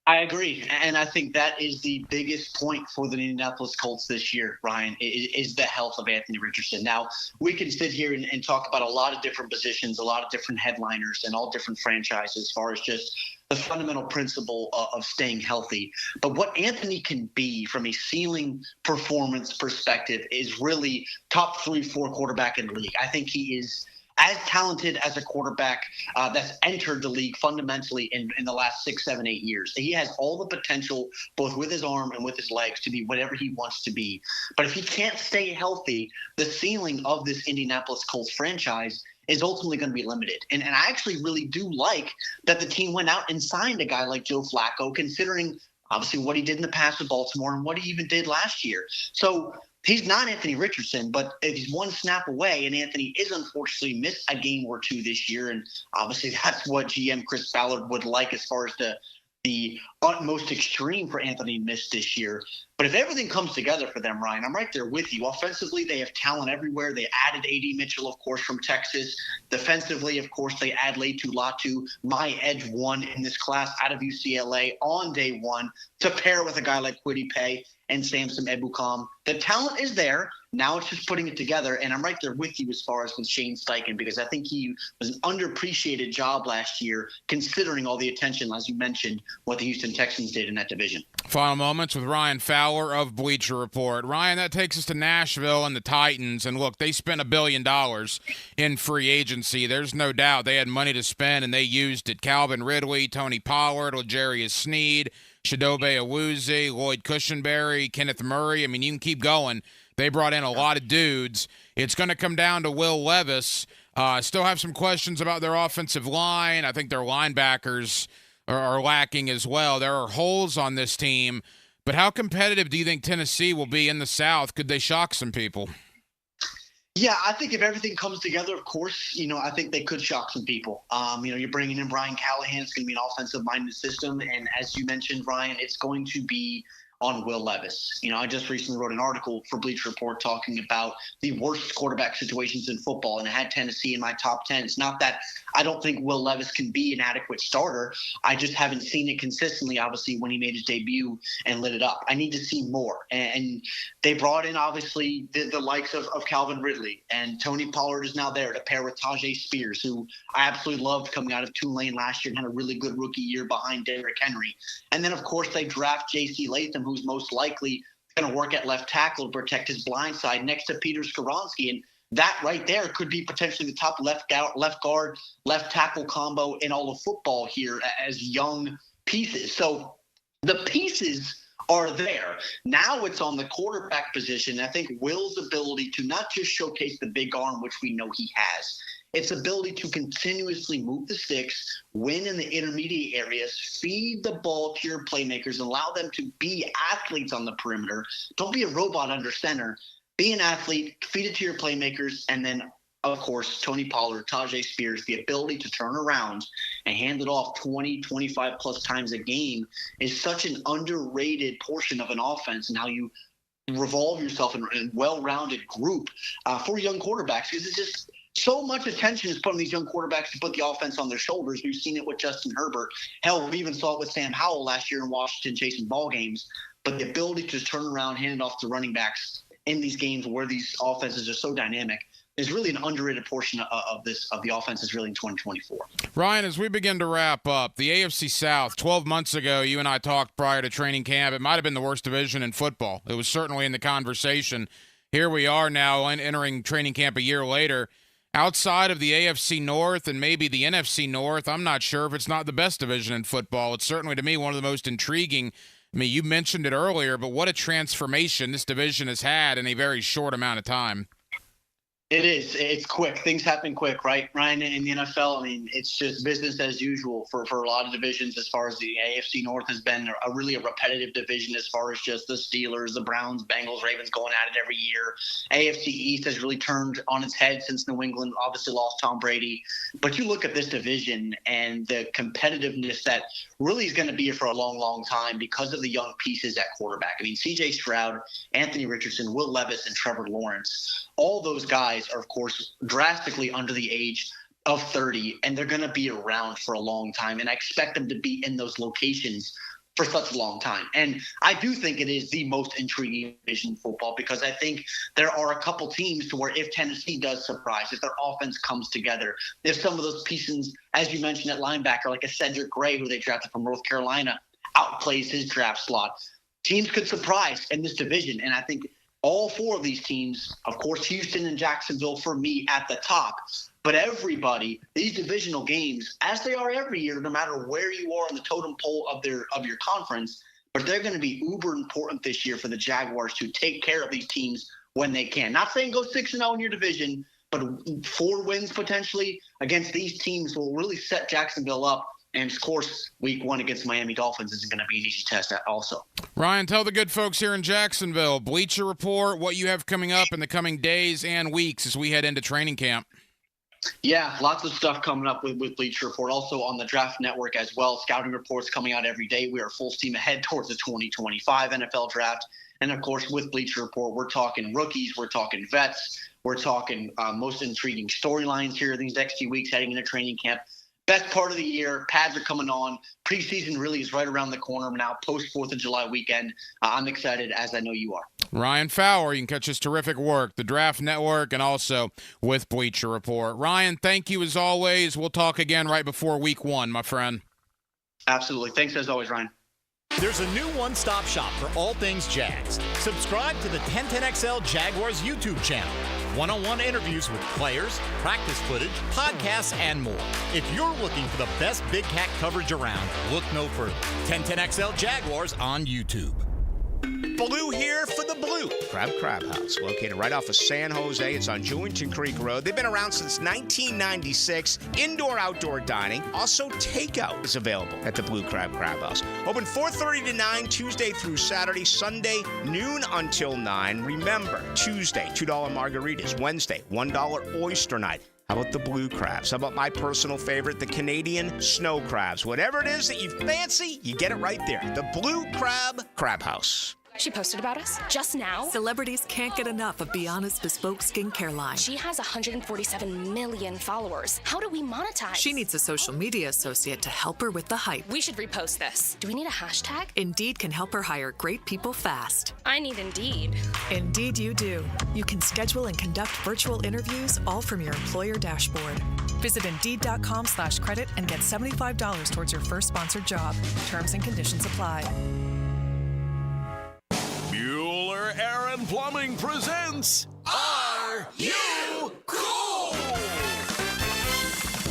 I agree, and I think that is the biggest point for the Indianapolis Colts this year, Ryan, is the health of Anthony Richardson. Now, we can sit here and talk about a lot of different positions, a lot of different headliners, and all different franchises as far as just the fundamental principle of staying healthy. But what Anthony can be from a ceiling performance perspective is really top 3-4 quarterback in the league. I think he is as talented as a quarterback that's entered the league fundamentally in the last 6, 7, 8 years. He has all the potential, both with his arm and with his legs, to be whatever he wants to be. But if he can't stay healthy, the ceiling of this Indianapolis Colts franchise is ultimately going to be limited. And I actually really do like that the team went out and signed a guy like Joe Flacco, considering obviously what he did in the past with Baltimore and what he even did last year. So he's not Anthony Richardson, but he's one snap away, and Anthony is unfortunately missed a game or two this year, and obviously that's what GM Chris Ballard would like as far as the utmost extreme for Anthony missed this year. But if everything comes together for them, Ryan, I'm right there with you. Offensively, they have talent everywhere. They added A.D. Mitchell, of course, from Texas. Defensively, of course, they add Latu Latu, my edge one in this class out of UCLA on day one to pair with a guy like Kwity Paye and Samson Ebukam. The talent is there. Now it's just putting it together, and I'm right there with you as far as with Shane Steichen, because I think he was an underappreciated job last year, considering all the attention, as you mentioned, what the Houston Texans did in that division. Final moments with Ryan Fowler of Bleacher Report. Ryan, that takes us to Nashville and the Titans, and look, they spent $1 billion in free agency. There's no doubt they had money to spend, and they used it. Calvin Ridley, Tony Pollard, L'Jarius Sneed, Chidobe Awuzie, Lloyd Cushenberry, Kenneth Murray. I mean, you can keep going. They brought in a lot of dudes. It's going to come down to Will Levis. Still have some questions about their offensive line. I think their linebackers are lacking as well. There are holes on this team. But how competitive do you think Tennessee will be in the South? Could they shock some people? Yeah, I think if everything comes together, of course, I think they could shock some people. You're bringing in Brian Callahan. It's going to be an offensive-minded system. And as you mentioned, Ryan, it's going to be on Will Levis. I just recently wrote an article for Bleacher Report talking about the worst quarterback situations in football, and I had Tennessee in my top 10. It's not that I don't think Will Levis can be an adequate starter. I just haven't seen it consistently, obviously, when he made his debut and lit it up. I need to see more. And they brought in, obviously, the likes of Calvin Ridley, and Tony Pollard is now there to pair with Tajay Spears, who I absolutely loved coming out of Tulane last year and had a really good rookie year behind Derrick Henry. And then, of course, they draft J.C. Latham, who's most likely going to work at left tackle to protect his blind side next to Peter Skoronski. And that right there could be potentially the top left guard, left tackle combo in all of football here as young pieces. So the pieces are there. Now it's on the quarterback position. I think Will's ability to not just showcase the big arm, which we know he has, its ability to continuously move the sticks, win in the intermediate areas, feed the ball to your playmakers, and allow them to be athletes on the perimeter. Don't be a robot under center. Be an athlete, feed it to your playmakers, and then, of course, Tony Pollard, Tajay Spears, the ability to turn around and hand it off 20, 25-plus times a game is such an underrated portion of an offense and how you revolve yourself in a well-rounded group for young quarterbacks, because it's just – so much attention is put on these young quarterbacks to put the offense on their shoulders. We've seen it with Justin Herbert. Hell, we even saw it with Sam Howell last year in Washington chasing ball games. But the ability to turn around, hand it off to running backs in these games where these offenses are so dynamic is really an underrated portion of the offenses really in 2024. Ryan, as we begin to wrap up, the AFC South, 12 months ago, you and I talked prior to training camp, it might have been the worst division in football. It was certainly in the conversation. Here we are now entering training camp a year later. Outside of the AFC North and maybe the NFC North, I'm not sure if it's not the best division in football. It's certainly, to me, one of the most intriguing. I mean, you mentioned it earlier, but what a transformation this division has had in a very short amount of time. It is. It's quick. Things happen quick, right, Ryan? In the NFL, I mean, it's just business as usual for a lot of divisions. As far as the AFC North has been a really repetitive division as far as just the Steelers, the Browns, Bengals, Ravens going at it every year. AFC East has really turned on its head since New England obviously lost Tom Brady. But you look at this division and the competitiveness that really is going to be here for a long, long time because of the young pieces at quarterback. I mean, C.J. Stroud, Anthony Richardson, Will Levis, and Trevor Lawrence. All those guys are, of course, drastically under the age of 30, and they're going to be around for a long time. And I expect them to be in those locations for such a long time. And I do think it is the most intriguing division in football because I think there are a couple teams to where if Tennessee does surprise, if their offense comes together, if some of those pieces, as you mentioned at linebacker, like a Cedric Gray, who they drafted from North Carolina, outplays his draft slot, teams could surprise in this division. And I think all four of these teams, of course, Houston and Jacksonville for me at the top, but everybody, these divisional games, as they are every year, no matter where you are on the totem pole of your conference, but they're going to be uber important this year for the Jaguars to take care of these teams when they can. Not saying go 6-0 in your division, but 4 wins potentially against these teams will really set Jacksonville up And, of course, week 1 against Miami Dolphins isn't going to be an easy test also. Ryan, tell the good folks here in Jacksonville, Bleacher Report, what you have coming up in the coming days and weeks as we head into training camp. Yeah, lots of stuff coming up with Bleacher Report. Also on the Draft Network as well. Scouting reports coming out every day. We are full steam ahead towards the 2025 NFL Draft. And, of course, with Bleacher Report, we're talking rookies, we're talking vets, we're talking most intriguing storylines here these next few weeks heading into training camp. Best part of the year, pads are coming on. Preseason really is right around the corner now, post 4th of July weekend. I'm excited, as I know you are. Ryan Fowler, you can catch his terrific work, the Draft Network, and also with Bleacher Report. Ryan, thank you as always. We'll talk again right before week 1, my friend. Absolutely. Thanks as always, Ryan. There's a new one-stop shop for all things Jags. Subscribe to the 1010XL Jaguars YouTube channel. One-on-one interviews with players, practice footage, podcasts, and more. If you're looking for the best Big Cat coverage around, look no further. 1010XL Jaguars on YouTube. Blue here for the Blue Crab House, located right off of San Jose. It's on Jewington Creek Road. They've been around since 1996. Indoor-outdoor dining. Also, takeout is available at the Blue Crab House. Open 4:30 to 9, Tuesday through Saturday. Sunday, noon until 9. Remember, Tuesday, $2 margaritas. Wednesday, $1 oyster night. How about the blue crabs? How about my personal favorite, the Canadian snow crabs? Whatever it is that you fancy, you get it right there. The Blue Crab House. She posted about us just now. Celebrities can't get enough of Bianna's bespoke skincare line. She has 147 million followers. How do we monetize? She needs a social media associate to help her with the hype. We should repost this. Do we need a hashtag? Indeed can help her hire great people fast. I need Indeed. Indeed you do. You can schedule and conduct virtual interviews all from your employer dashboard. Visit Indeed.com/credit and get $75 towards your first sponsored job. Terms and conditions apply. Bueller Aaron Plumbing presents Are You Cool?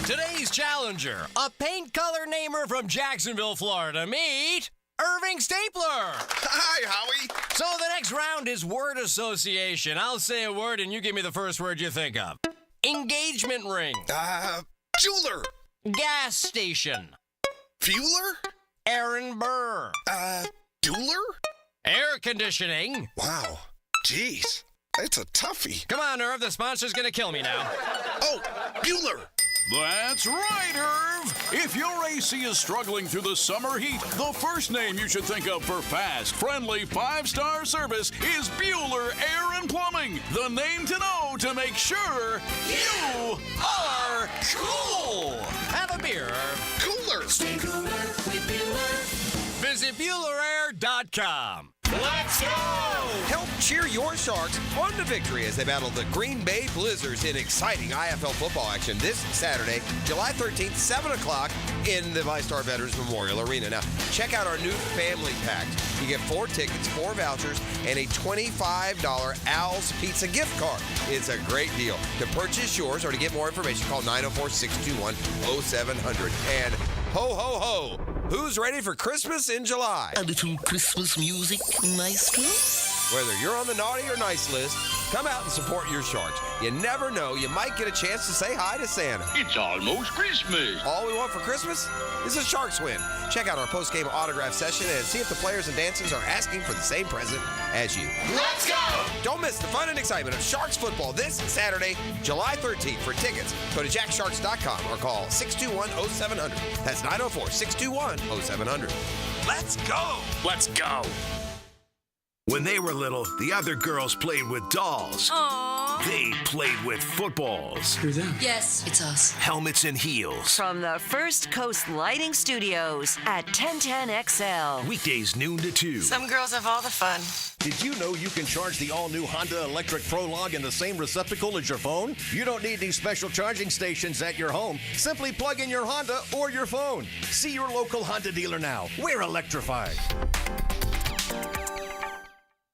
Today's challenger, a paint color namer from Jacksonville, Florida. Meet Irving Stapler. Hi, Howie. So the next round is word association. I'll say a word and you give me the first word you think of. Engagement ring. Jeweler. Gas station. Fueler. Aaron Burr. Dueler. Air conditioning. Wow. Jeez. It's a toughie. Come on, Irv. The sponsor's going to kill me now. Oh, Bueller. That's right, Irv. If your AC is struggling through the summer heat, the first name you should think of for fast, friendly, 5-star service is Bueller Air and Plumbing. The name to know to make sure you are cool. Have a beer, Irv. Cooler. Stay cooler with Bueller. Visit BuellerAir.com. Let's go! Help cheer your Sharks on to victory as they battle the Green Bay Blizzards in exciting IFL football action this Saturday, July 13th, 7 o'clock in the VyStar Veterans Memorial Arena. Now, check out our new family pack. You get 4 tickets, 4 vouchers, and a $25 Al's Pizza gift card. It's a great deal. To purchase yours or to get more information, call 904-621-0700. And ho, ho, ho! Who's ready for Christmas in July? A little Christmas music, maestro? Whether you're on the naughty or nice list, come out and support your Sharks. You never know, you might get a chance to say hi to Santa. It's almost Christmas. All we want for Christmas is a Sharks win. Check out our post-game autograph session and see if the players and dancers are asking for the same present as you. Let's go! Don't miss the fun and excitement of Sharks football this Saturday, July 13th. For tickets, go to jacksharks.com or call 621-0700. That's 904-621-0700. Let's go! Let's go! When they were little, the other girls played with dolls. Aww. They played with footballs. Who's that? Yes, it's us. Helmets and heels. From the First Coast Lighting Studios at 1010XL. Weekdays noon to 2. Some girls have all the fun. Did you know you can charge the all-new Honda Electric Prologue in the same receptacle as your phone? You don't need these special charging stations at your home. Simply plug in your Honda or your phone. See your local Honda dealer now. We're electrified.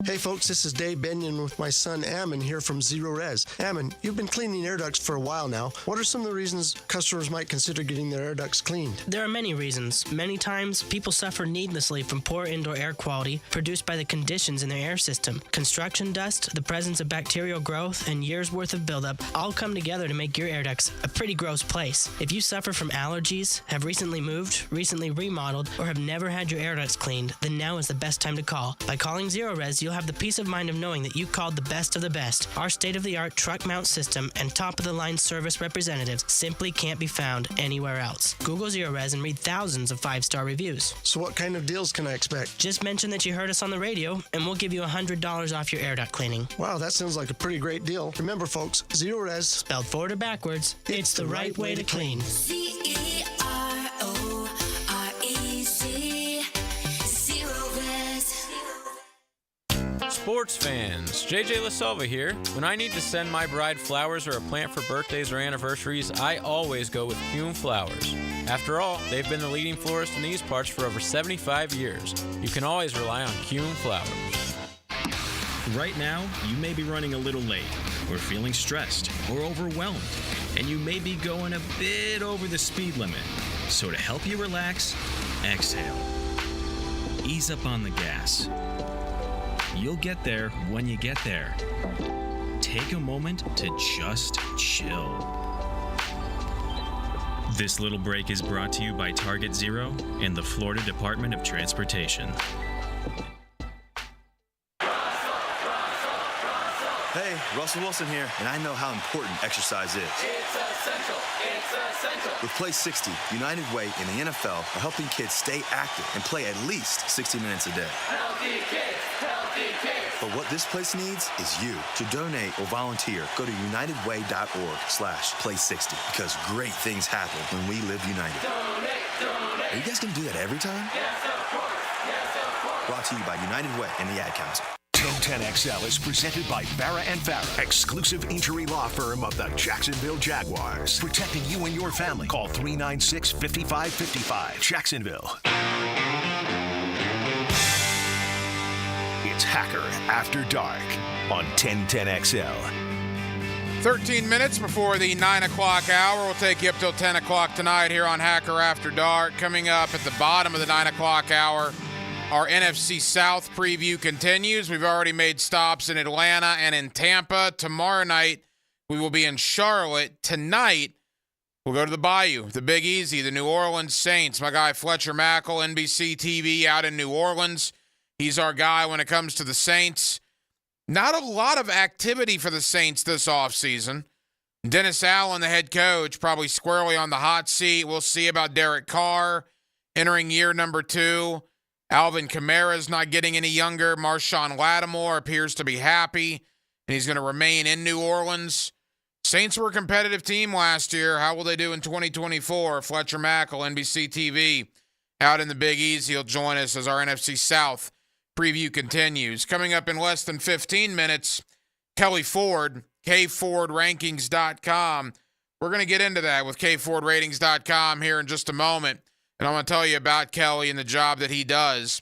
Hey folks, this is Dave Benyon with my son Ammon here from Zero Res. Ammon, you've been cleaning air ducts for a while now. What are some of the reasons customers might consider getting their air ducts cleaned? There are many reasons. Many times, people suffer needlessly from poor indoor air quality produced by the conditions in their air system. Construction dust, the presence of bacterial growth, and years' worth of buildup all come together to make your air ducts a pretty gross place. If you suffer from allergies, have recently moved, recently remodeled, or have never had your air ducts cleaned, then now is the best time to call. By calling Zero Res, you'll have the peace of mind of knowing that you called the best of the best. Our state-of-the-art truck mount system and top-of-the-line service representatives simply can't be found anywhere else. Google Zero Res and read thousands of 5-star reviews. So what kind of deals can I expect? Just mention that you heard us on the radio, and we'll give you $100 off your air duct cleaning. Wow, that sounds like a pretty great deal. Remember, folks, Zero Res, spelled forward or backwards, it's the right way to clean. Sports fans, JJ LaSalva here. When I need to send my bride flowers or a plant for birthdays or anniversaries, I always go with Kuhn Flowers. After all, they've been the leading florist in these parts for over 75 years. You can always rely on Kuhn Flowers. Right now, you may be running a little late, or feeling stressed, or overwhelmed, and you may be going a bit over the speed limit. So to help you relax, exhale. Ease up on the gas. You'll get there when you get there. Take a moment to just chill. This little break is brought to you by Target Zero and the Florida Department of Transportation. Hey, Russell Wilson here, and I know how important exercise is. It's essential. It's essential. With Play 60, United Way and the NFL are helping kids stay active and play at least 60 minutes a day. Healthy kids. Healthy kids. But what this place needs is you. To donate or volunteer, go to unitedway.org/play60 because great things happen when we live united. Donate. Are you guys going to do that every time? Yes, of course. Yes, of course. Brought to you by United Way and the Ad Council. 1010XL is presented by Farrah & Farrah, exclusive injury law firm of the Jacksonville Jaguars. Protecting you and your family. Call 396-5555. Jacksonville. It's Hacker After Dark on 1010XL. 13 minutes before the 9 o'clock hour. We'll take you up till 10 o'clock tonight here on Hacker After Dark. Coming up at the bottom of the 9 o'clock hour, our NFC South preview continues. We've already made stops in Atlanta and in Tampa. Tomorrow night, we will be in Charlotte. Tonight, we'll go to the Bayou, the Big Easy, the New Orleans Saints. My guy Fletcher Mackel, NBC TV out in New Orleans. He's our guy when it comes to the Saints. Not a lot of activity for the Saints this offseason. Dennis Allen, the head coach, probably squarely on the hot seat. We'll see about Derek Carr entering year number 2. Alvin Kamara's not getting any younger. Marshawn Lattimore appears to be happy, and he's going to remain in New Orleans. Saints were a competitive team last year. How will they do in 2024? Fletcher Mackel, NBC TV, out in the Big Easy. He'll join us as our NFC South preview continues. Coming up in less than 15 minutes, Kelly Ford, KFordRankings.com. We're going to get into that with KFordRatings.com here in just a moment. And I'm going to tell you about Kelly and the job that he does.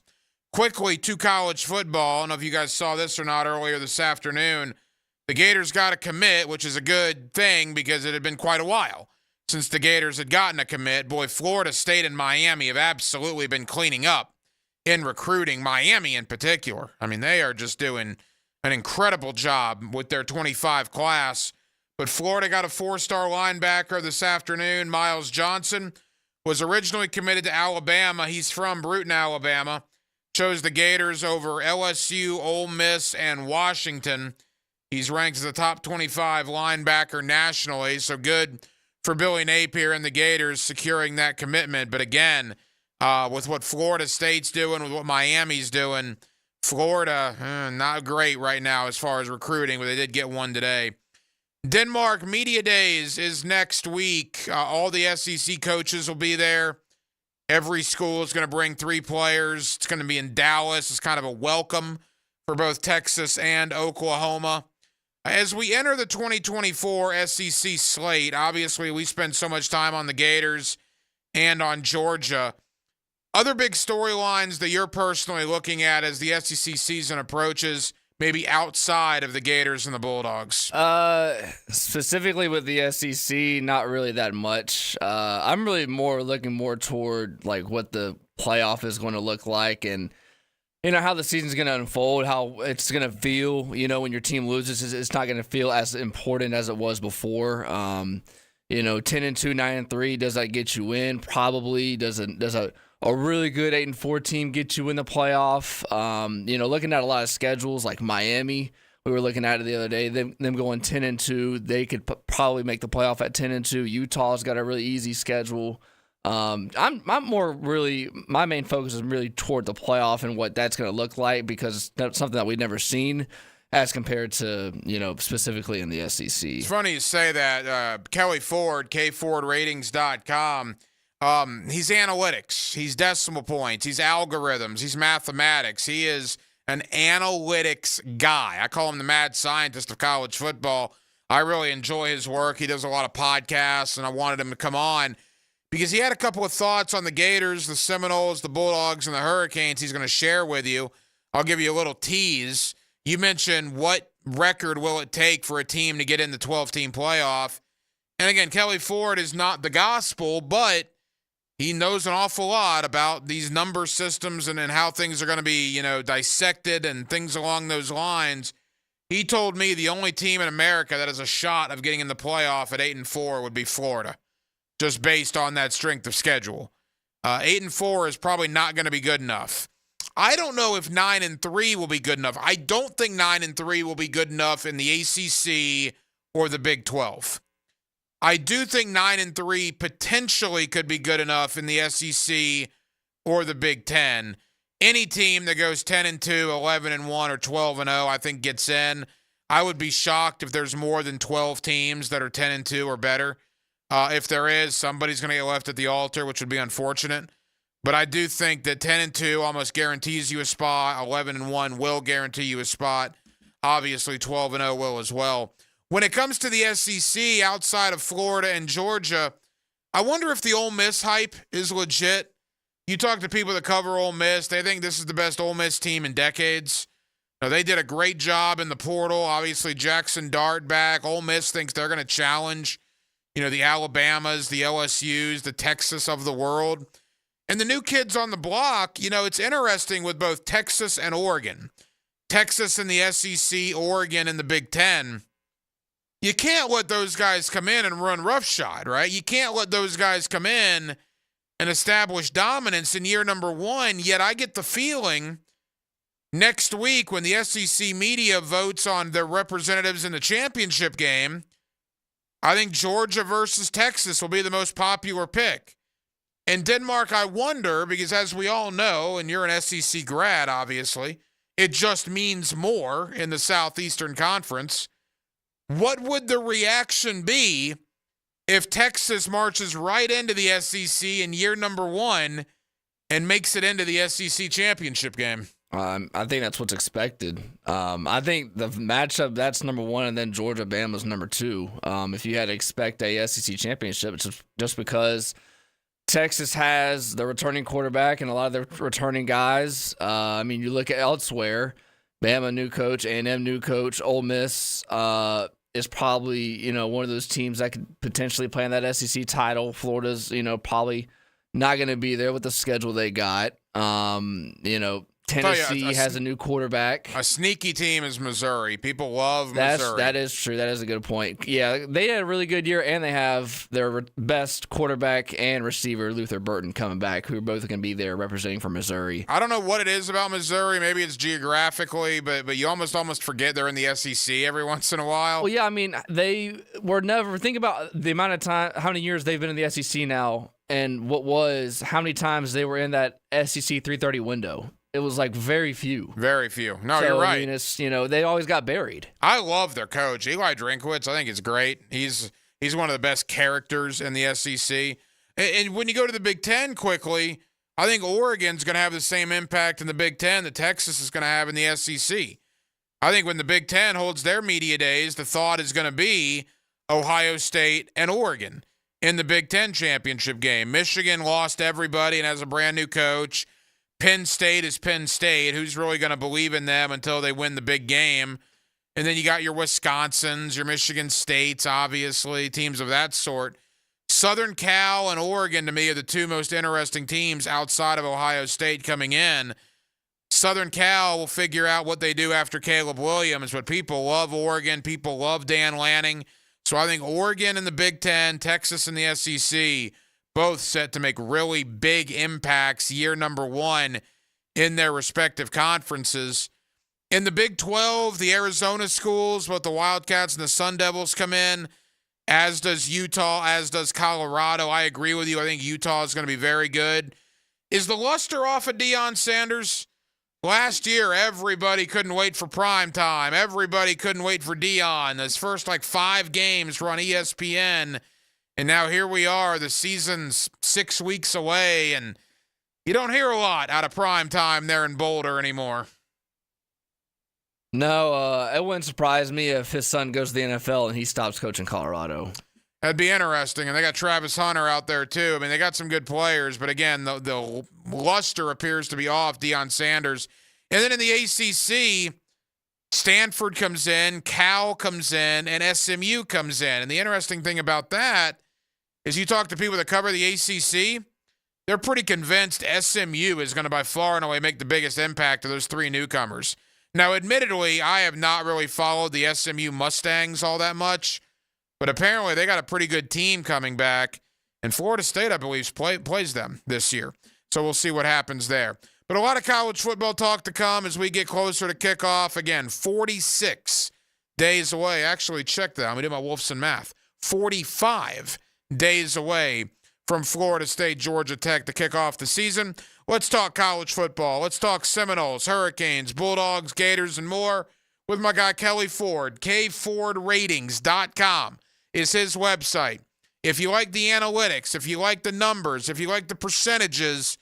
Quickly, to college football. I don't know if you guys saw this or not earlier this afternoon. The Gators got a commit, which is a good thing because it had been quite a while since the Gators had gotten a commit. Boy, Florida State and Miami have absolutely been cleaning up in recruiting, Miami in particular. I mean, they are just doing an incredible job with their 25 class. But Florida got a 4-star linebacker this afternoon, Miles Johnson. Was originally committed to Alabama. He's from Bruton, Alabama. Chose the Gators over LSU, Ole Miss, and Washington. He's ranked as the top 25 linebacker nationally, so good for Billy Napier and the Gators securing that commitment. But again, with what Florida State's doing, with what Miami's doing, Florida, not great right now as far as recruiting, but they did get one today. Denmark Media Days is next week. All the SEC coaches will be there. Every school is going to bring 3 players. It's going to be in Dallas. It's kind of a welcome for both Texas and Oklahoma. As we enter the 2024 SEC slate, obviously we spend so much time on the Gators and on Georgia. Other big storylines that you're personally looking at as the SEC season approaches, maybe outside of the Gators and the Bulldogs? Specifically with the SEC, not really that much. I'm really looking more toward like what the playoff is going to look like, and how the season's going to unfold, how it's going to feel. When your team loses, it's not going to feel as important as it was before. 10-2, 9-3, does that get you in? Probably. Does a really good 8-4 team get you in the playoff? Looking at a lot of schedules like Miami, we were looking at it the other day. Them going 10-2, they could probably make the playoff at 10-2. Utah's got a really easy schedule. I'm more really, my main focus is really toward the playoff and what that's going to look like, because that's something that we've never seen as compared to, specifically in the SEC. It's funny you say that. Kelly Ford, KFordRatings.com. He's analytics. He's decimal points. He's algorithms. He's mathematics. He is an analytics guy. I call him the mad scientist of college football. I really enjoy his work. He does a lot of podcasts, and I wanted him to come on because he had a couple of thoughts on the Gators, the Seminoles, the Bulldogs, and the Hurricanes he's going to share with you. I'll give you a little tease. You mentioned what record will it take for a team to get in the 12-team playoff. And again, Kelly Ford is not the gospel, but he knows an awful lot about these number systems and how things are going to be, dissected and things along those lines. He told me the only team in America that has a shot of getting in the playoff at 8-4 would be Florida, just based on that strength of schedule. 8-4 is probably not going to be good enough. I don't know if 9-3 will be good enough. I don't think 9-3 will be good enough in the ACC or the Big 12. I do think 9-3 potentially could be good enough in the SEC or the Big 10. Any team that goes 10-2, 11-1, or 12-0, I think gets in. I would be shocked if there's more than 12 teams that are 10-2 or better. If there is, somebody's going to get left at the altar, which would be unfortunate. But I do think that 10-2 almost guarantees you a spot. 11-1 will guarantee you a spot. Obviously, 12-0 will as well. When it comes to the SEC outside of Florida and Georgia, I wonder if the Ole Miss hype is legit. You talk to people that cover Ole Miss, they think this is the best Ole Miss team in decades. Now, they did a great job in the portal. Obviously, Jackson Dart back. Ole Miss thinks they're going to challenge, the Alabamas, the LSUs, the Texas of the world. And the new kids on the block, it's interesting with both Texas and Oregon. Texas in the SEC, Oregon in the Big Ten. You can't let those guys come in and run roughshod, right? You can't let those guys come in and establish dominance in year number one. Yet I get the feeling next week when the SEC media votes on their representatives in the championship game, I think Georgia versus Texas will be the most popular pick. And Denmark, I wonder, because as we all know, and you're an SEC grad, obviously, it just means more in the Southeastern Conference. What would the reaction be if Texas marches right into the SEC in year number one and makes it into the SEC championship game? I think that's what's expected. I think the matchup, that's number one, and then Georgia-Bama's number two. If you had to expect a SEC championship, it's just because Texas has the returning quarterback and a lot of their returning guys. You look at elsewhere, Bama new coach, A&M new coach, Ole Miss is probably, one of those teams that could potentially play in that SEC title. Florida's, probably not going to be there with the schedule they got. Tennessee has a new quarterback. A sneaky team is Missouri. People love Missouri. That is true. That is a good point. Yeah, they had a really good year, and they have their best quarterback and receiver, Luther Burton, coming back, who are both going to be there representing for Missouri. I don't know what it is about Missouri. Maybe it's geographically, but you almost forget they're in the SEC every once in a while. Well, yeah, they were never – think about the amount of time – how many years they've been in the SEC now, and how many times they were in that SEC 330 window. It was very few. Very few. No, you're right. It's, they always got buried. I love their coach, Eli Drinkwitz. I think he's great. He's one of the best characters in the SEC. And when you go to the Big Ten quickly, I think Oregon's going to have the same impact in the Big Ten that Texas is going to have in the SEC. I think when the Big Ten holds their media days, the thought is going to be Ohio State and Oregon. in the Big Ten championship game. Michigan lost everybody and has a brand new coach. Penn State is Penn State. Who's really going to believe in them until they win the big game? And then you got your Wisconsins, your Michigan States, obviously, teams of that sort. Southern Cal and Oregon, to me, are the two most interesting teams outside of Ohio State coming in. Southern Cal will figure out what they do after Caleb Williams, but people love Oregon. People love Dan Lanning. So I think Oregon in the Big Ten, Texas in the SEC, both set to make really big impacts year number one in their respective conferences. In the Big 12, the Arizona schools, both the Wildcats and the Sun Devils come in, as does Utah, as does Colorado. I agree with you. I think Utah is going to be very good. Is the luster off of Deion Sanders? Last year, everybody couldn't wait for prime time. Everybody couldn't wait for Deion. His first 5 games were on ESPN. And now here we are, the season's 6 weeks away, and you don't hear a lot out of prime time there in Boulder anymore. No, it wouldn't surprise me if his son goes to the NFL and he stops coaching Colorado. That'd be interesting. And they got Travis Hunter out there, too. I mean, they got some good players, but again, the luster appears to be off Deion Sanders. And then in the ACC, Stanford comes in, Cal comes in, and SMU comes in. And the interesting thing about that is you talk to people that cover the ACC, they're pretty convinced SMU is going to by far and away make the biggest impact of those 3 newcomers. Now, admittedly, I have not really followed the SMU Mustangs all that much, but apparently they got a pretty good team coming back, and Florida State, I believe, plays them this year. So we'll see what happens there. But a lot of college football talk to come as we get closer to kickoff. Again, 46 days away. Actually, check that. I'm going to do my Wolfson math. 45 days away from Florida State, Georgia Tech to kick off the season. Let's talk college football. Let's talk Seminoles, Hurricanes, Bulldogs, Gators, and more with my guy Kelly Ford. KFordRatings.com is his website. If you like the analytics, if you like the numbers, if you like the percentages,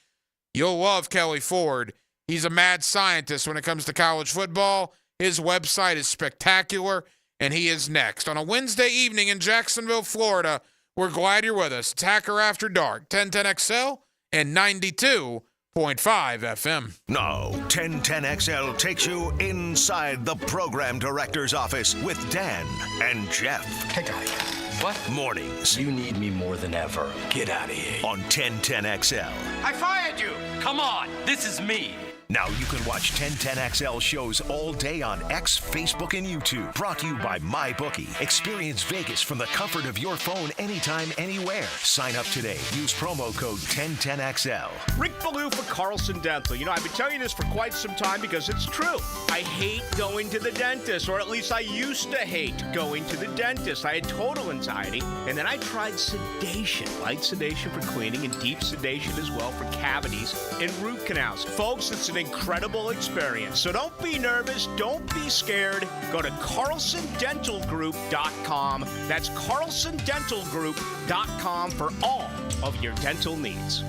you'll love Kelly Ford. He's a mad scientist when it comes to college football. His website is spectacular, and he is next. On a Wednesday evening in Jacksonville, Florida, we're glad you're with us. Tacker After Dark, 1010XL and 92.5 FM. No, 1010XL takes you inside the program director's office with Dan and Jeff. Get out of here. What? Mornings. You need me more than ever. Get out of here. On 1010XL. I fired you. Come on. This is me. Now you can watch 1010XL shows all day on X, Facebook, and YouTube. Brought to you by MyBookie. Experience Vegas from the comfort of your phone anytime, anywhere. Sign up today. Use promo code 1010XL. Rick Ballou for Carlson Dental. You know, I've been telling you this for quite some time because it's true. I hate going to the dentist, or at least I used to hate going to the dentist. I had total anxiety, and then I tried sedation. Light sedation for cleaning and deep sedation as well for cavities and root canals. Folks, it's an incredible experience. So don't be nervous. Don't be scared. Go to CarlsonDentalGroup.com. That's CarlsonDentalGroup.com for all of your dental needs.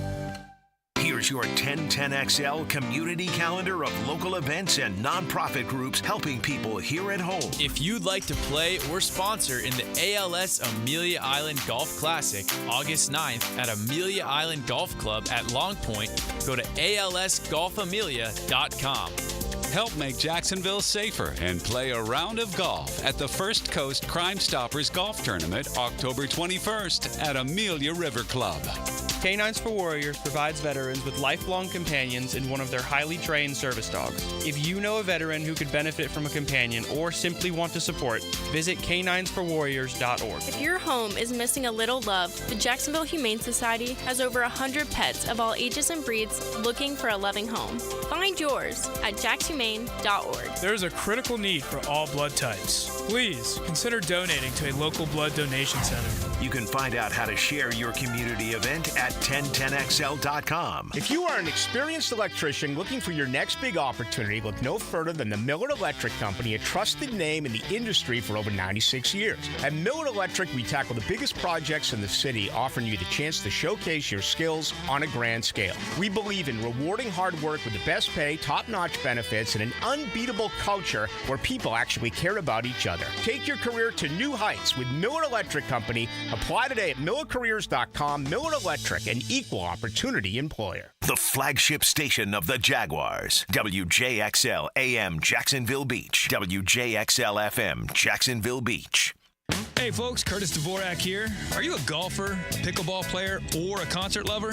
Here's your 1010XL community calendar of local events and nonprofit groups helping people here at home. If you'd like to play or sponsor in the ALS Amelia Island Golf Classic, August 9th at Amelia Island Golf Club at Long Point, go to alsgolfamelia.com. Help make Jacksonville safer and play a round of golf at the First Coast Crime Stoppers Golf Tournament, October 21st at Amelia River Club. Canines for Warriors provides veterans with lifelong companions in one of their highly trained service dogs. If you know a veteran who could benefit from a companion or simply want to support, visit caninesforwarriors.org. If your home is missing a little love, the Jacksonville Humane Society has over 100 pets of all ages and breeds looking for a loving home. Find yours at jaxhumane.org. There is a critical need for all blood types. Please consider donating to a local blood donation center. You can find out how to share your community event at 1010XL.com. If you are an experienced electrician looking for your next big opportunity, look no further than the Millard Electric Company, a trusted name in the industry for over 96 years. At Millard Electric, we tackle the biggest projects in the city, offering you the chance to showcase your skills on a grand scale. We believe in rewarding hard work with the best pay, top-notch benefits, and an unbeatable culture where people actually care about each other. Take your career to new heights with Millard Electric Company, Apply today at millercareers.com. Miller Electric, an equal opportunity employer. The flagship station of the Jaguars. WJXL AM Jacksonville Beach. WJXL FM Jacksonville Beach. Hey folks, Curtis Dvorak here. Are you a golfer, a pickleball player, or a concert lover?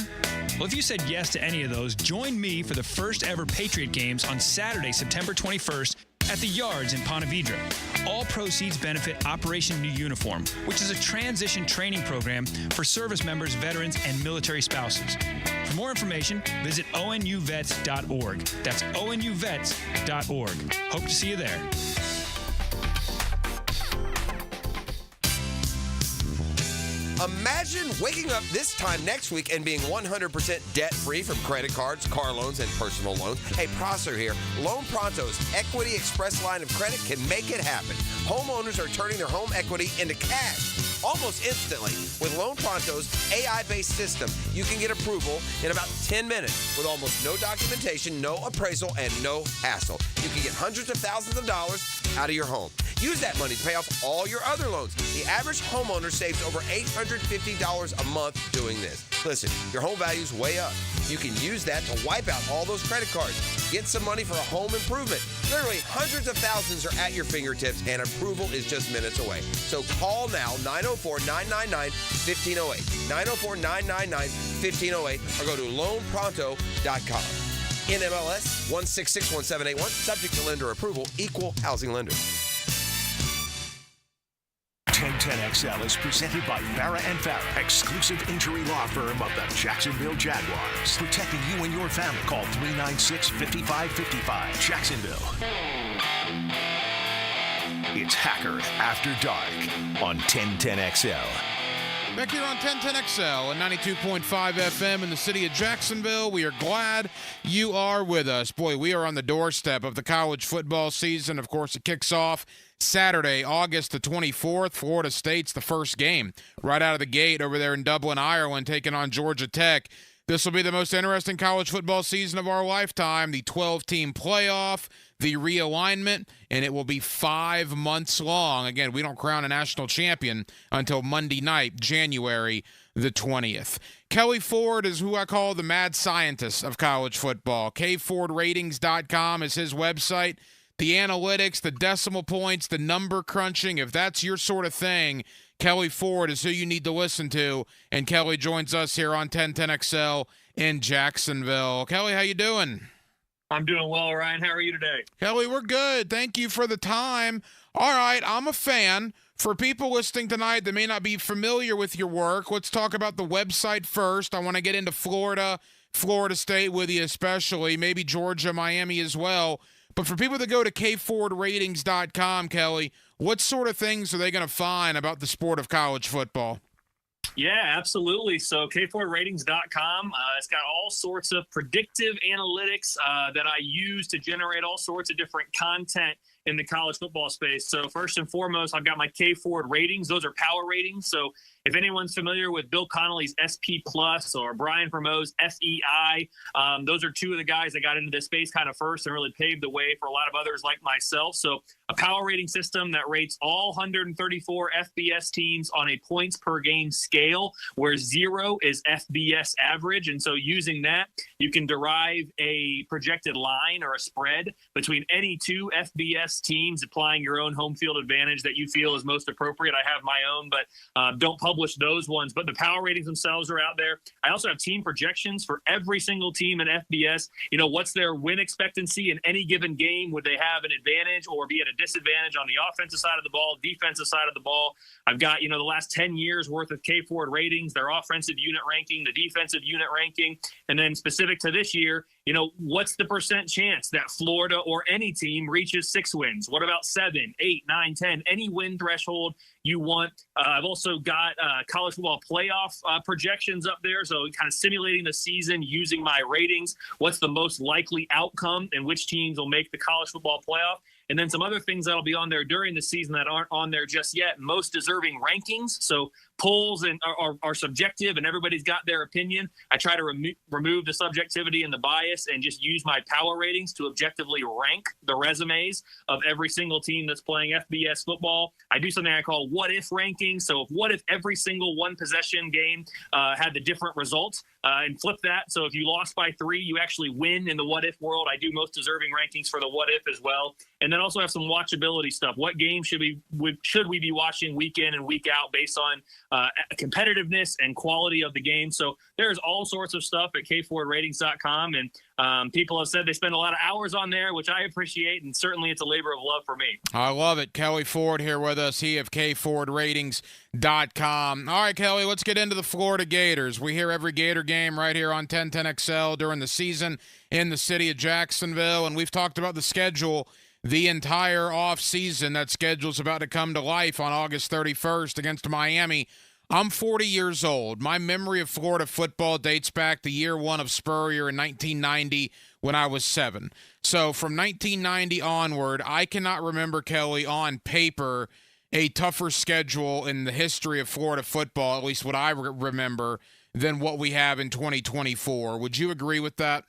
Well, if you said yes to any of those, join me for the first ever Patriot Games on Saturday, September 21st at the Yards in Ponte Vedra. All proceeds benefit Operation New Uniform, which is a transition training program for service members, veterans, and military spouses. For more information, visit onuvets.org. That's onuvets.org. Hope to see you there. Imagine waking up this time next week and being 100% debt-free from credit cards, car loans, and personal loans. Hey, Prosser here. Loan Pronto's Equity Express line of credit can make it happen. Homeowners are turning their home equity into cash almost instantly. With Loan Pronto's AI-based system, you can get approval in about 10 minutes with almost no documentation, no appraisal, and no hassle. You can get hundreds of thousands of dollars out of your home. Use that money to pay off all your other loans. The average homeowner saves over $850 a month doing this. Listen, your home value's way up. You can use that to wipe out all those credit cards. Get some money for a home improvement. Literally hundreds of thousands are at your fingertips, and approval is just minutes away. So call now, 904-999-1508, 904-999-1508, or go to loanpronto.com. NMLS 1661781, subject to lender approval, equal housing lender. 1010XL is presented by Farah & Farah, exclusive injury law firm of the Jacksonville Jaguars. Protecting you and your family. Call 396-5555. Jacksonville. It's Hacker After Dark on 1010XL. Back here on 1010XL and 92.5 FM in the city of Jacksonville. We are glad you are with us. Boy, we are on the doorstep of the college football season. Of course, it kicks off Saturday, August the 24th. Florida State's the first game right out of the gate over there in Dublin, Ireland, taking on Georgia Tech. This will be the most interesting college football season of our lifetime. The 12-team playoff, the realignment, and it will be 5 months long. Again, we don't crown a national champion until Monday night, January the 20th. Kelly Ford is who I call the mad scientist of college football. KFordratings.com is his website. The analytics, the decimal points, the number crunching, if that's your sort of thing, Kelly Ford is who you need to listen to. And Kelly joins us here on 1010XL in Jacksonville. Kelly, how you doing? I'm doing well, Ryan. How are you today? Kelly, we're good. Thank you for the time. All right, I'm a fan. For people listening tonight that may not be familiar with your work, let's talk about the website first. I want to get into Florida State with you especially, maybe Georgia, Miami as well. But for people that go to KFordratings.com, Kelly, what sort of things are they going to find about the sport of college football? Yeah, absolutely. So KFordratings.com, it's got all sorts of predictive analytics that I use to generate all sorts of different content in the college football space. So first and foremost, I've got my K-Ford ratings. Those are power ratings. So if anyone's familiar with Bill Connolly's SP Plus or Brian Vermeau's FEI, those are two of the guys that got into this space kind of first and really paved the way for a lot of others like myself. So a power rating system that rates all 134 FBS teams on a points per game scale, where 0 is FBS average. And so using that, you can derive a projected line or a spread between any two FBS teams, applying your own home field advantage that you feel is most appropriate. I have my own, but don't publish those ones. But the power ratings themselves are out there. I also have team projections for every single team in FBS. You know, what's their win expectancy in any given game? Would they have an advantage or be at a disadvantage on the offensive side of the ball, defensive side of the ball? I've got, the last 10 years worth of K-Ford ratings, their offensive unit ranking, the defensive unit ranking, and then specific to this year, what's the percent chance that Florida or any team reaches 6 wins? What about 7, 8, 9, 10? Any win threshold you want. I've also got college football playoff projections up there. So kind of simulating the season using my ratings. What's the most likely outcome and which teams will make the college football playoff? And then some other things that'll be on there during the season that aren't on there just yet. Most deserving rankings. So polls are subjective, and everybody's got their opinion. I try to remove the subjectivity and the bias and just use my power ratings to objectively rank the resumes of every single team that's playing FBS football. I do something I call what if rankings. So what if every single one possession game had the different results, and flip that. So if you lost by 3, you actually win in the what if world. I do most deserving rankings for the what if as well. And then also have some watchability stuff. What game should we be watching week in and week out based on competitiveness and quality of the game? So there's all sorts of stuff at kfordratings.com. And people have said they spend a lot of hours on there, which I appreciate. And certainly it's a labor of love for me. I love it. Kelly Ford here with us. He of kfordratings.com. All right, Kelly, let's get into the Florida Gators. We hear every Gator game right here on 1010XL during the season in the city of Jacksonville. And we've talked about the schedule the entire offseason. That schedule's about to come to life on August 31st against Miami. I'm 40 years old. My memory of Florida football dates back to year 1 of Spurrier in 1990 when I was 7. So from 1990 onward, I cannot remember, Kelly, on paper, a tougher schedule in the history of Florida football, at least what I remember, than what we have in 2024. Would you agree with that?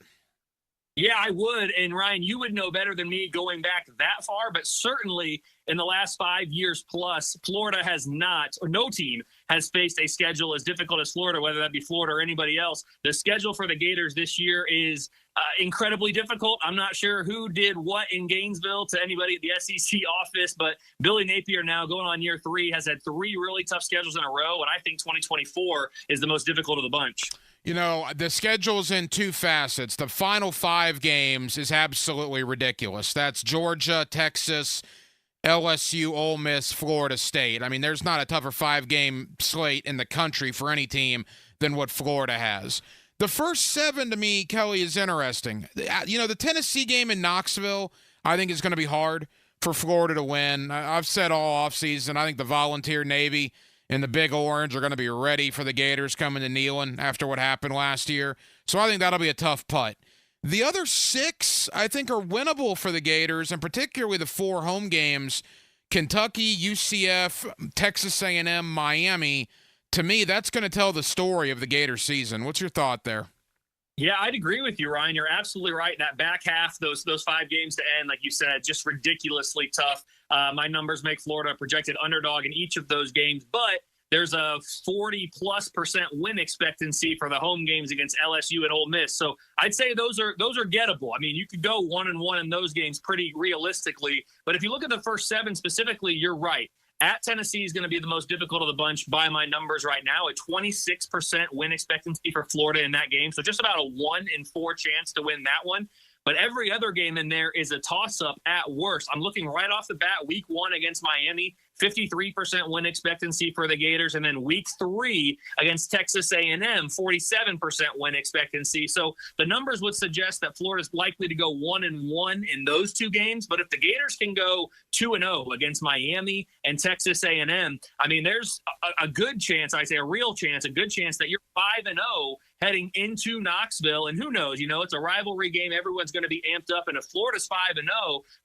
Yeah, I would. And Ryan, you would know better than me going back that far, but certainly in the last 5 years plus, Florida has not, or no team has faced a schedule as difficult as Florida, whether that be Florida or anybody else. The schedule for the Gators this year is incredibly difficult. I'm not sure who did what in Gainesville to anybody at the SEC office, but Billy Napier, now going on year 3, has had 3 really tough schedules in a row, and I think 2024 is the most difficult of the bunch. You know, the schedule's in 2 facets. The final 5 games is absolutely ridiculous. That's Georgia, Texas, LSU, Ole Miss, Florida State. I mean, there's not a tougher 5-game slate in the country for any team than what Florida has. The first 7 to me, Kelly, is interesting. You know, the Tennessee game in Knoxville, I think is going to be hard for Florida to win. I've said all offseason, I think the Volunteer Navy and the Big Orange are going to be ready for the Gators coming to Neyland after what happened last year. So I think that'll be a tough putt. The other 6, I think, are winnable for the Gators, and particularly the 4 home games, Kentucky, UCF, Texas A&M, Miami. To me, that's going to tell the story of the Gator season. What's your thought there? Yeah, I'd agree with you, Ryan. You're absolutely right. That back half, those 5 games to end, like you said, just ridiculously tough. My numbers make Florida a projected underdog in each of those games, but there's a 40+% win expectancy for the home games against LSU and Ole Miss. So I'd say those are gettable. I mean, you could go 1-1 in those games pretty realistically. But if you look at the first 7 specifically, you're right. At Tennessee is going to be the most difficult of the bunch by my numbers right now. A 26% win expectancy for Florida in that game. So just about a 1 in 4 chance to win that one. But every other game in there is a toss-up at worst. I'm looking right off the bat, week 1 against Miami, 53% win expectancy for the Gators. And then week 3 against Texas A&M, 47% win expectancy. So the numbers would suggest that Florida's likely to go 1-1 in those 2 games. But if the Gators can go 2-0 against Miami and Texas A&M, I mean, there's a good chance, I say a real chance, a good chance that you're 5-0 heading into Knoxville. And who knows, you know, it's a rivalry game. Everyone's going to be amped up. And if Florida's 5-0,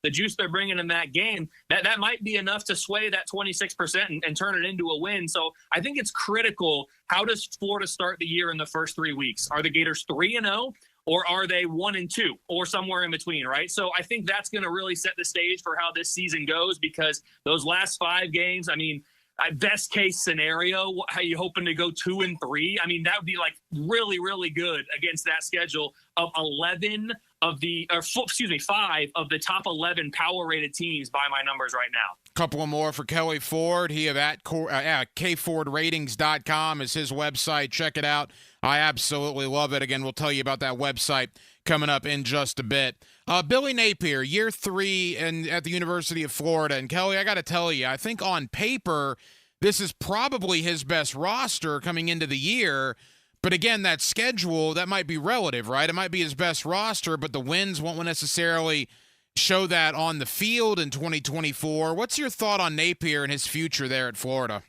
the juice they're bringing in that game, that might be enough to sway that 26% and turn it into a win. So I think it's critical. How does Florida start the year in the first 3 weeks? Are the Gators 3-0? Or are they 1-2 or somewhere in between, right? So I think that's going to really set the stage for how this season goes, because those last 5 games, I mean, best case scenario, how you hoping to go 2-3? I mean, that would be like really, really good against that schedule of 5 of the top 11 power rated teams by my numbers right now. Couple of more for Kelly Ford. He of kfordratings.com is his website. Check it out. I absolutely love it. Again, we'll tell you about that website coming up in just a bit. Billy Napier, year 3 at the University of Florida. And Kelly, I got to tell you, I think on paper, this is probably his best roster coming into the year. But again, that schedule, that might be relative, right? It might be his best roster, but the wins won't necessarily show that on the field in 2024. What's your thought on Napier and his future there at Florida?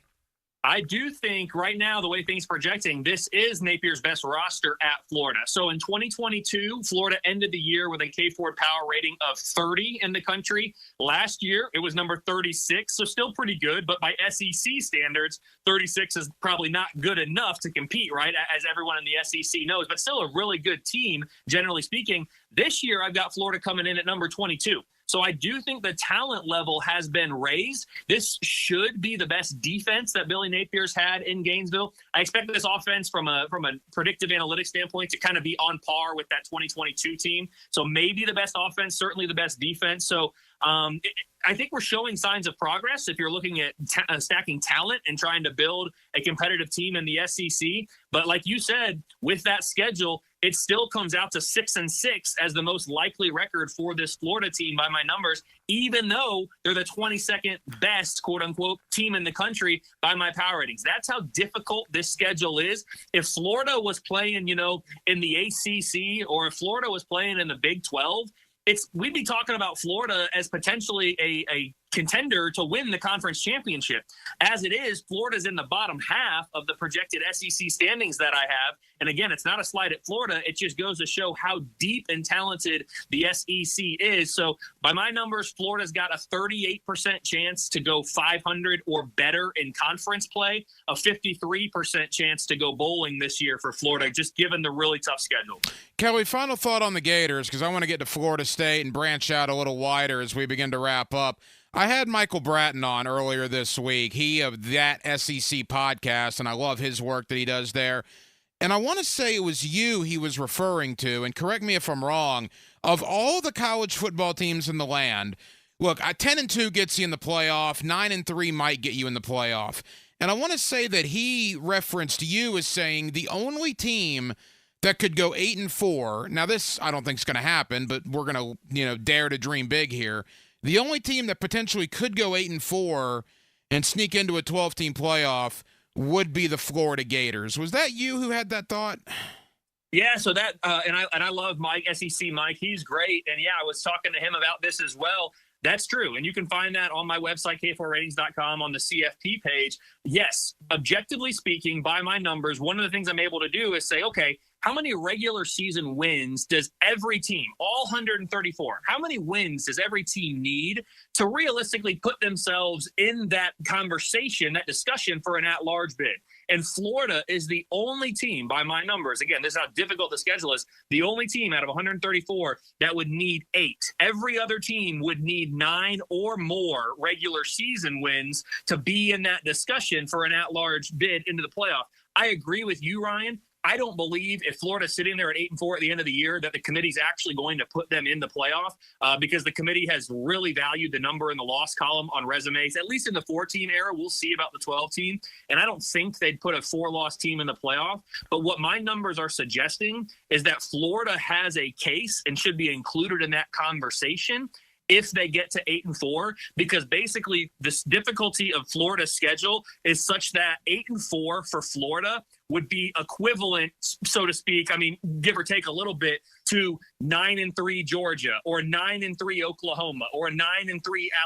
I do think right now, the way things are projecting, this is Napier's best roster at Florida. So in 2022, Florida ended the year with a K-Ford power rating of 30 in the country. Last year, it was number 36, so still pretty good. But by SEC standards, 36 is probably not good enough to compete, right, as everyone in the SEC knows. But still a really good team, generally speaking. This year, I've got Florida coming in at number 22. So I do think the talent level has been raised. This should be the best defense that Billy Napier's had in Gainesville. I expect this offense from a predictive analytics standpoint to kind of be on par with that 2022 team. So maybe the best offense, certainly the best defense. So I think we're showing signs of progress if you're looking at stacking talent and trying to build a competitive team in the SEC. But like you said, with that schedule, it still comes out to 6-6 as the most likely record for this Florida team by my numbers, even though they're the 22nd best, quote unquote, team in the country by my power ratings. That's how difficult this schedule is. If Florida was playing, in the ACC, or if Florida was playing in the Big 12, we'd be talking about Florida as potentially a contender to win the conference championship. As it is, Florida's in the bottom half of the projected SEC standings that I have. And again, it's not a slight at Florida. It just goes to show how deep and talented the SEC is. So by my numbers, Florida's got a 38% chance to go 500 or better in conference play, a 53% chance to go bowling this year for Florida, just given the really tough schedule. Kelly, final thought on the Gators, because I want to get to Florida State and branch out a little wider as we begin to wrap up. I had Michael Bratton on earlier this week. He of that SEC podcast, and I love his work that he does there. And I want to say it was you he was referring to, and correct me if I'm wrong, of all the college football teams in the land, look, 10-2 gets you in the playoff, 9-3 might get you in the playoff. And I want to say that he referenced you as saying the only team that could go 8-4. Now this I don't think is going to happen, but we're going to, dare to dream big here. The only team that potentially could go 8-4 and sneak into a 12-team playoff would be the Florida Gators. Was that you who had that thought? Yeah, so that and I love Mike, SEC Mike. He's great. And yeah, I was talking to him about this as well. That's true. And you can find that on my website, k4ratings.com, on the CFP page. Yes, objectively speaking, by my numbers, one of the things I'm able to do is say, okay, how many regular season wins does every team, all 134, how many wins does every team need to realistically put themselves in that conversation, that discussion for an at-large bid? And Florida is the only team, by my numbers, again, this is how difficult the schedule is, the only team out of 134 that would need 8. Every other team would need 9 or more regular season wins to be in that discussion for an at-large bid into the playoff. I agree with you, Ryan. I don't believe if Florida's sitting there at 8-4 at the end of the year that the committee's actually going to put them in the playoff because the committee has really valued the number in the loss column on resumes, at least in the 4-team era. We'll see about the 12-team. And I don't think they'd put a 4-loss team in the playoff. But what my numbers are suggesting is that Florida has a case and should be included in that conversation if they get to 8-4, because basically this difficulty of Florida's schedule is such that 8-4 for Florida would be equivalent, so to speak, I mean, give or take a little bit, to 9-3 Georgia, or 9-3 Oklahoma, or 9-3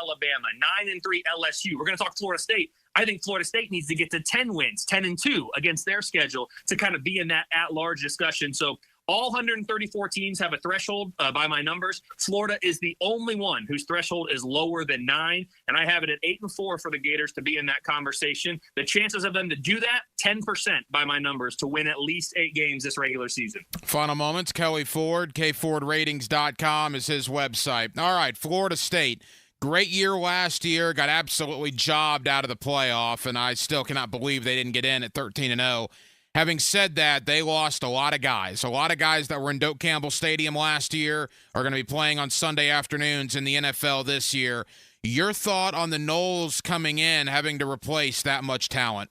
Alabama, 9-3 LSU. We're going to talk Florida State. I think Florida State needs to get to 10 wins, 10-2 against their schedule to kind of be in that at-large discussion. So all 134 teams have a threshold by my numbers. Florida is the only one whose threshold is lower than 9, and I have it at 8-4 for the Gators to be in that conversation. The chances of them to do that, 10% by my numbers, to win at least 8 games this regular season. Final moments, Kelly Ford, kfordratings.com is his website. All right, Florida State. Great year last year, got absolutely jobbed out of the playoff, and I still cannot believe they didn't get in at 13-0. Having said that, they lost a lot of guys. A lot of guys that were in Doak Campbell Stadium last year are going to be playing on Sunday afternoons in the NFL this year. Your thought on the Noles coming in, having to replace that much talent?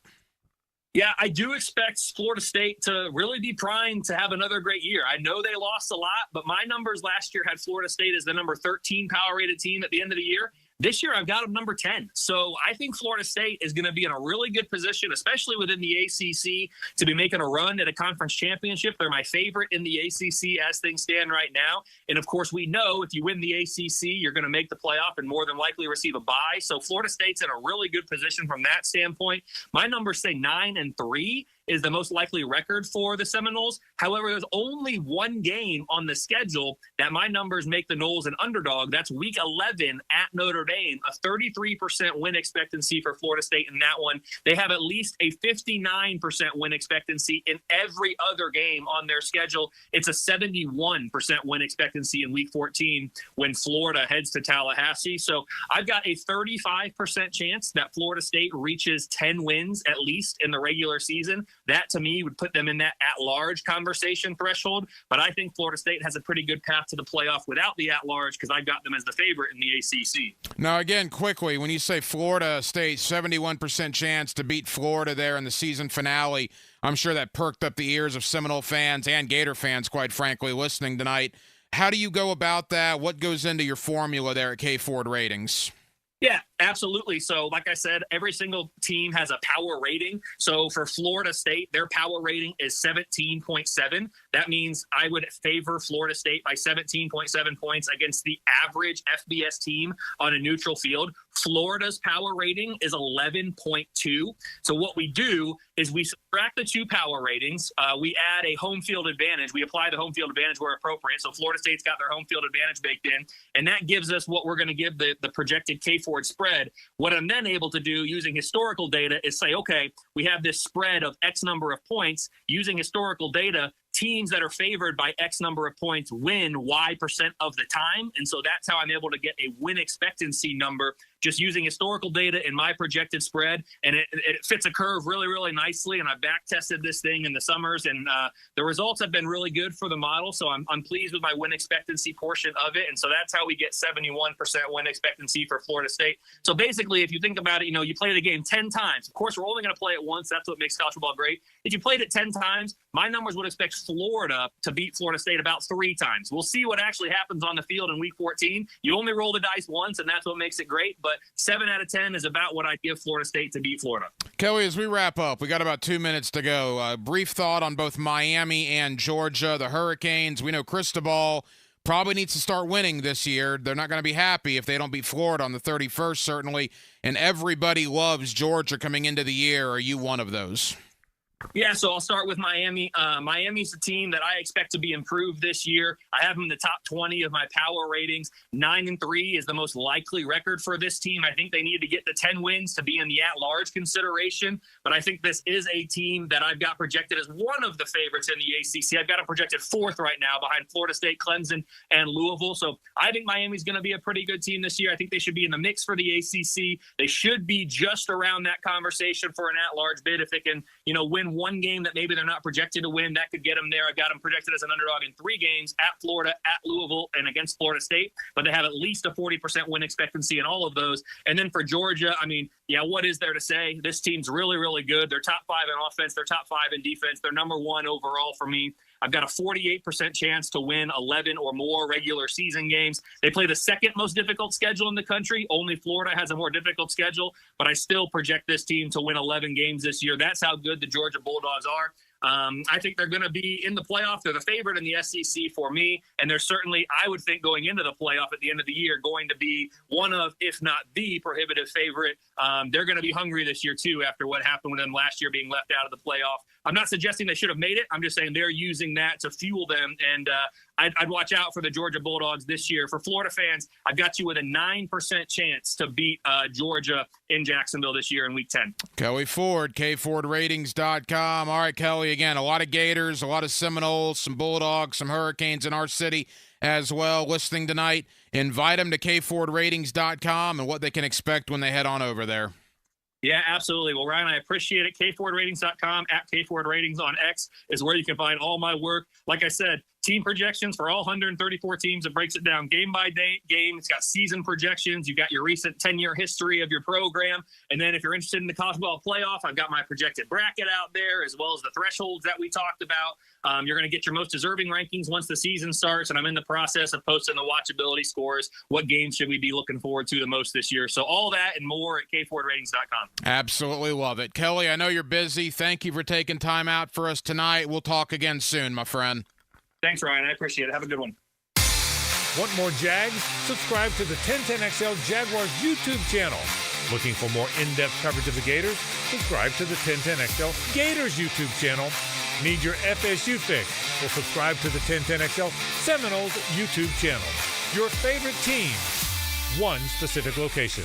Yeah, I do expect Florida State to really be primed to have another great year. I know they lost a lot, but my numbers last year had Florida State as the number 13 power-rated team at the end of the year. This year, I've got them number 10. So I think Florida State is going to be in a really good position, especially within the ACC, to be making a run at a conference championship. They're my favorite in the ACC as things stand right now. And, of course, we know if you win the ACC, you're going to make the playoff and more than likely receive a bye. So Florida State's in a really good position from that standpoint. My numbers say 9-3 is the most likely record for the Seminoles. However, there's only one game on the schedule that my numbers make the Noles an underdog. That's week 11 at Notre Dame, a 33% win expectancy for Florida State in that one. They have at least a 59% win expectancy in every other game on their schedule. It's a 71% win expectancy in week 14 when Florida heads to Tallahassee. So I've got a 35% chance that Florida State reaches 10 wins at least in the regular season. That, to me, would put them in that at-large conversation threshold. But I think Florida State has a pretty good path to the playoff without the at-large because I've got them as the favorite in the ACC. Now, again, quickly, when you say Florida State, 71% chance to beat Florida there in the season finale, I'm sure that perked up the ears of Seminole fans and Gator fans, quite frankly, listening tonight. How do you go about that? What goes into your formula there at K-Ford Ratings? Yeah, absolutely. So like I said, every single team has a power rating. So for Florida State, their power rating is 17.7. That means I would favor Florida State by 17.7 points against the average FBS team on a neutral field. Florida's power rating is 11.2. So what we do is we subtract the two power ratings. We add a home field advantage. We apply the home field advantage where appropriate. So Florida State's got their home field advantage baked in, and that gives us what we're going to give the projected K-Ford spread. What I'm then able to do using historical data is say, okay, we have this spread of X number of points. Using historical data, teams that are favored by X number of points win Y% of the time. And so that's how I'm able to get a win expectancy number just using historical data in my projected spread. And it fits a curve really, really nicely. And I back tested this thing in the summers, and the results have been really good for the model. So I'm pleased with my win expectancy portion of it. And so that's how we get 71% win expectancy for Florida State. So basically, if you think about it, you play the game 10 times. Of course, we're only going to play it once. That's what makes college football great. If you played it 10 times, my numbers would expect Florida to beat Florida State about 3 times. We'll see what actually happens on the field in week 14. You only roll the dice once, and that's what makes it great. But 7 out of 10 is about what I'd give Florida State to beat Florida. Kelly, as we wrap up, we got about 2 minutes to go. Brief thought on both Miami and Georgia, the Hurricanes. We know Cristobal probably needs to start winning this year. They're not going to be happy if they don't beat Florida on the 31st, certainly. And everybody loves Georgia coming into the year. Are you one of those? Yeah, so I'll start with Miami. Miami's a team that I expect to be improved this year. I have them in the top 20 of my power ratings. 9-3 is the most likely record for this team. I think they need to get the 10 wins to be in the at-large consideration. But I think this is a team that I've got projected as one of the favorites in the ACC. I've got them projected 4th right now behind Florida State, Clemson, and Louisville. So I think Miami's going to be a pretty good team this year. I think they should be in the mix for the ACC. They should be just around that conversation for an at-large bid if they can, win one game that maybe they're not projected to win. That could get them there. I've got them projected as an underdog in 3 games at Florida, at Louisville, and against Florida State. But they have at least a 40% win expectancy in all of those. And then for Georgia, what is there to say? This team's really, really good. They're top 5 in offense. They're top 5 in defense. They're number 1 overall for me. I've got a 48% chance to win 11 or more regular season games. They play the second most difficult schedule in the country. Only Florida has a more difficult schedule, but I still project this team to win 11 games this year. That's how good the Georgia Bulldogs are. I think they're going to be in the playoff. They're the favorite in the SEC for me, and they're certainly, I would think, going into the playoff at the end of the year, going to be one of, if not the prohibitive favorite. They're going to be hungry this year, too, after what happened with them last year being left out of the playoff. I'm not suggesting they should have made it. I'm just saying they're using that to fuel them, and I'd watch out for the Georgia Bulldogs this year. For Florida fans, I've got you with a 9% chance to beat Georgia in Jacksonville this year in Week 10. Kelly Ford, KFordRatings.com. All right, Kelly, again, a lot of Gators, a lot of Seminoles, some Bulldogs, some Hurricanes in our city as well. Listening tonight, invite them to KFordRatings.com and what they can expect when they head on over there. Yeah, absolutely. Well, Ryan, I appreciate it. KFordRatings.com, at KFordRatings on X is where you can find all my work. Like I said, team projections for all 134 teams. It breaks it down game by game. It's got season projections. You've got your recent 10-year history of your program. And then if you're interested in the college football playoff, I've got my projected bracket out there, as well as the thresholds that we talked about. You're going to get your most deserving rankings once the season starts, and I'm in the process of posting the watchability scores. What games should we be looking forward to the most this year? So all that and more at kfordratings.com. Absolutely love it. Kelly, I know you're busy. Thank you for taking time out for us tonight. We'll talk again soon, my friend. Thanks, Ryan. I appreciate it. Have a good one. Want more Jags? Subscribe to the 1010XL Jaguars YouTube channel. Looking for more in-depth coverage of the Gators? Subscribe to the 1010XL Gators YouTube channel. Need your FSU fix? Well, subscribe to the 1010XL Seminoles YouTube channel. Your favorite team, one specific location.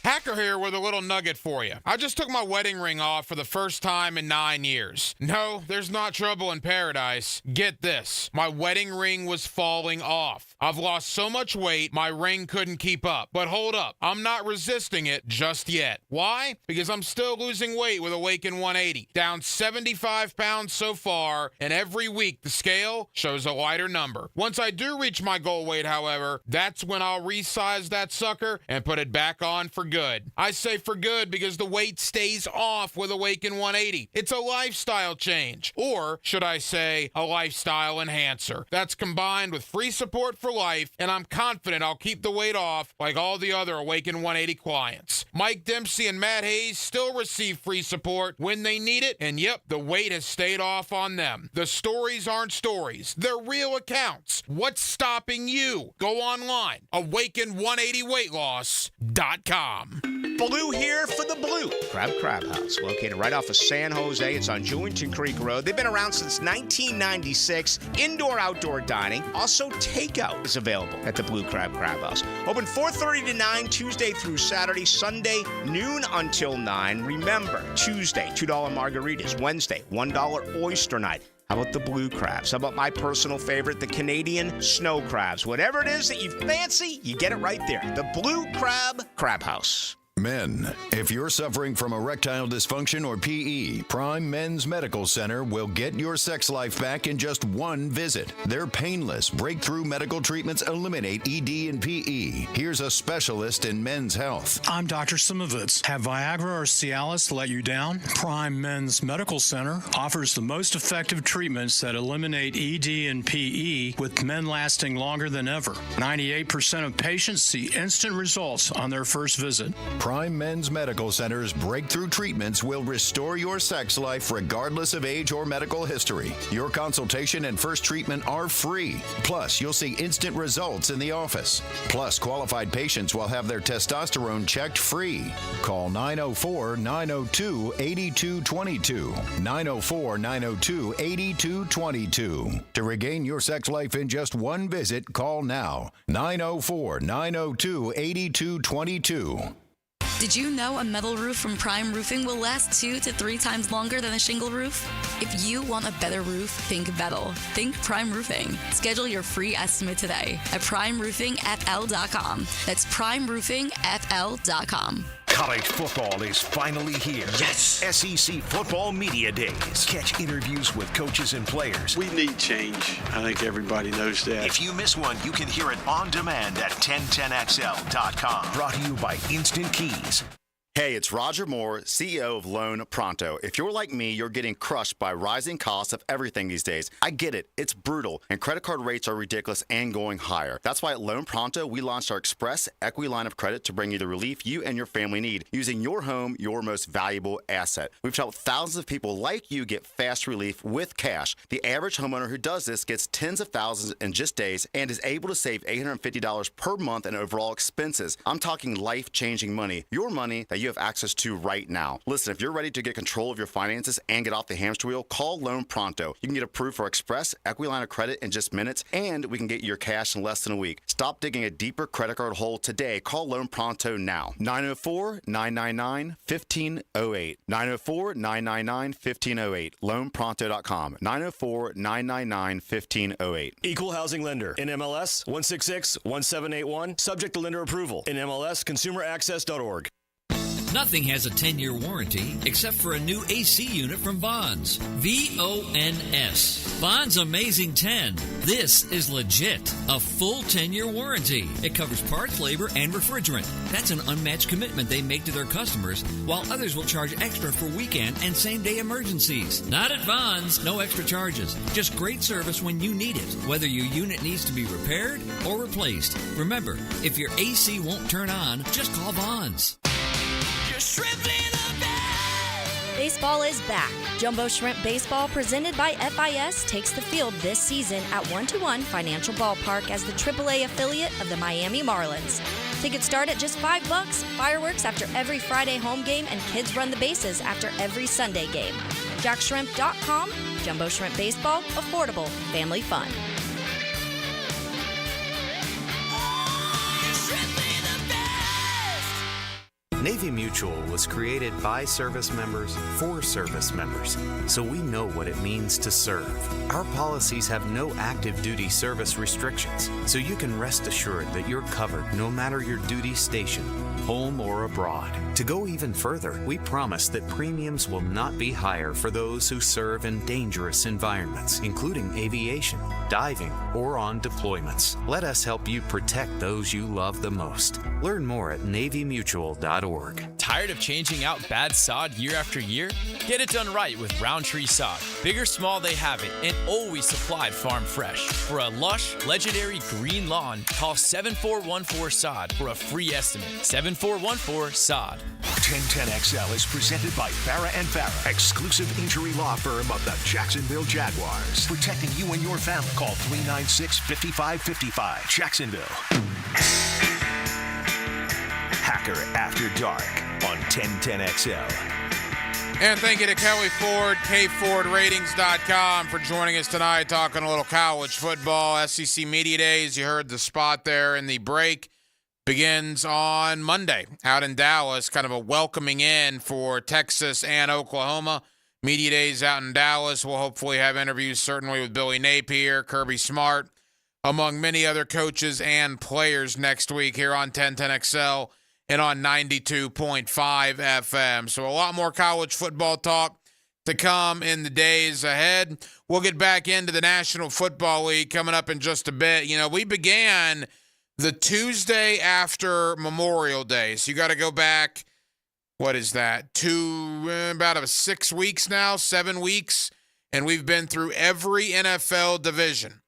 Hacker here with a little nugget for you. I just took my wedding ring off for the first time in 9 years. No, there's not trouble in paradise. Get this. My wedding ring was falling off. I've lost so much weight, my ring couldn't keep up. But hold up, I'm not resisting it just yet. Why? Because I'm still losing weight with Awaken 180. Down 75 pounds so far, and every week the scale shows a lighter number. Once I do reach my goal weight, however, that's when I'll resize that sucker and put it back on for good. I say for good because the weight stays off with Awaken 180. It's a lifestyle change, or should I say a lifestyle enhancer. That's combined with free support for life, and I'm confident I'll keep the weight off like all the other Awaken 180 clients. Mike Dempsey and Matt Hayes still receive free support when they need it, and yep, the weight has stayed off on them. The stories aren't stories. They're real accounts. What's stopping you? Go online, awaken180weightloss.com. Blue here for the Blue Crab House, located right off of San Jose. It's on Jewington Creek Road. They've been around since 1996. Indoor-outdoor dining. Also, takeout is available at the Blue Crab House. Open 4:30 to 9, Tuesday through Saturday. Sunday, noon until 9. Remember, Tuesday, $2 margaritas. Wednesday, $1 oyster night. How about the blue crabs? How about my personal favorite, the Canadian snow crabs? Whatever it is that you fancy, you get it right there. The Blue Crab House. Men, if you're suffering from erectile dysfunction or PE, Prime Men's Medical Center will get your sex life back in just one visit. Their painless, breakthrough medical treatments eliminate ED and PE. Here's a specialist in men's health. I'm Dr. Simovitz. Have Viagra or Cialis let you down? Prime Men's Medical Center offers the most effective treatments that eliminate ED and PE, with men lasting longer than ever. 98% of patients see instant results on their first visit. Prime Men's Medical Center's breakthrough treatments will restore your sex life regardless of age or medical history. Your consultation and first treatment are free. Plus, you'll see instant results in the office. Plus, qualified patients will have their testosterone checked free. Call 904-902-8222. 904-902-8222. To regain your sex life in just one visit, call now. 904-902-8222. Did you know a metal roof from Prime Roofing will last 2 to 3 times longer than a shingle roof? If you want a better roof, think metal. Think Prime Roofing. Schedule your free estimate today at primeroofingfl.com. That's primeroofingfl.com. College football is finally here. Yes! SEC Football Media Days. Catch interviews with coaches and players. We need change. I think everybody knows that. If you miss one, you can hear it on demand at 1010XL.com. Brought to you by Instant Keys. Hey, it's Roger Moore, CEO of Loan Pronto. If you're like me, you're getting crushed by rising costs of everything these days. I get it. It's brutal, and credit card rates are ridiculous and going higher. That's why at Loan Pronto, we launched our Express Equity Line of Credit to bring you the relief you and your family need, using your home, your most valuable asset. We've helped thousands of people like you get fast relief with cash. The average homeowner who does this gets tens of thousands in just days and is able to save $850 per month in overall expenses. I'm talking life-changing money. Your money that you have access to right now. Listen, if you're ready to get control of your finances and get off the hamster wheel, call Loan Pronto. You can get approved for Express Equity Line of Credit in just minutes, and we can get your cash in less than a week. Stop digging a deeper credit card hole today. Call Loan Pronto now. 904-999-1508. 904-999-1508. LoanPronto.com. 904-999-1508. Equal housing lender. NMLS 1661781. Subject to lender approval. NMLS ConsumerAccess.org. Nothing has a 10-year warranty except for a new AC unit from Vaughn's. V-O-N-S. Vaughn's Amazing 10. This is legit. A full 10-year warranty. It covers parts, labor, and refrigerant. That's an unmatched commitment they make to their customers, while others will charge extra for weekend and same-day emergencies. Not at Vaughn's. No extra charges. Just great service when you need it, whether your unit needs to be repaired or replaced. Remember, if your AC won't turn on, just call Vaughn's. Baseball is back. Jumbo Shrimp Baseball, presented by FIS, takes the field this season at 1-1 Financial Ballpark as the AAA affiliate of the Miami Marlins. Tickets start at just $5, fireworks after every Friday home game, and kids run the bases after every Sunday game. JackShrimp.com. Jumbo Shrimp Baseball, affordable, family fun. Navy Mutual was created by service members for service members, so we know what it means to serve. Our policies have no active duty service restrictions, so you can rest assured that you're covered no matter your duty station, home or abroad. To go even further, we promise that premiums will not be higher for those who serve in dangerous environments, including aviation, diving, or on deployments. Let us help you protect those you love the most. Learn more at NavyMutual.org. Tired of changing out bad sod year after year? Get it done right with Roundtree Sod. Big or small, they have it, and always supplied farm fresh. For a lush, legendary green lawn, call 7414-SOD for a free estimate. 7414-SOD. 1010XL is presented by Farah & Farah, exclusive injury law firm of the Jacksonville Jaguars. Protecting you and your family. Call 396-5555. Jacksonville. Hacker After Dark on 1010XL. And thank you to Kelly Ford, KFordRatings.com, for joining us tonight, talking a little college football, SEC Media Days. You heard the spot there in the break. Begins on Monday out in Dallas, kind of a welcoming in for Texas and Oklahoma. Media Days out in Dallas. We'll hopefully have interviews certainly with Billy Napier, Kirby Smart, among many other coaches and players next week here on 1010XL and on 92.5 FM. So a lot more college football talk to come in the days ahead. We'll get back into the National Football League coming up in just a bit. You know, we began the Tuesday after Memorial Day. So you got to go back, what is that, to about 6 weeks now, 7 weeks. And we've been through every NFL division,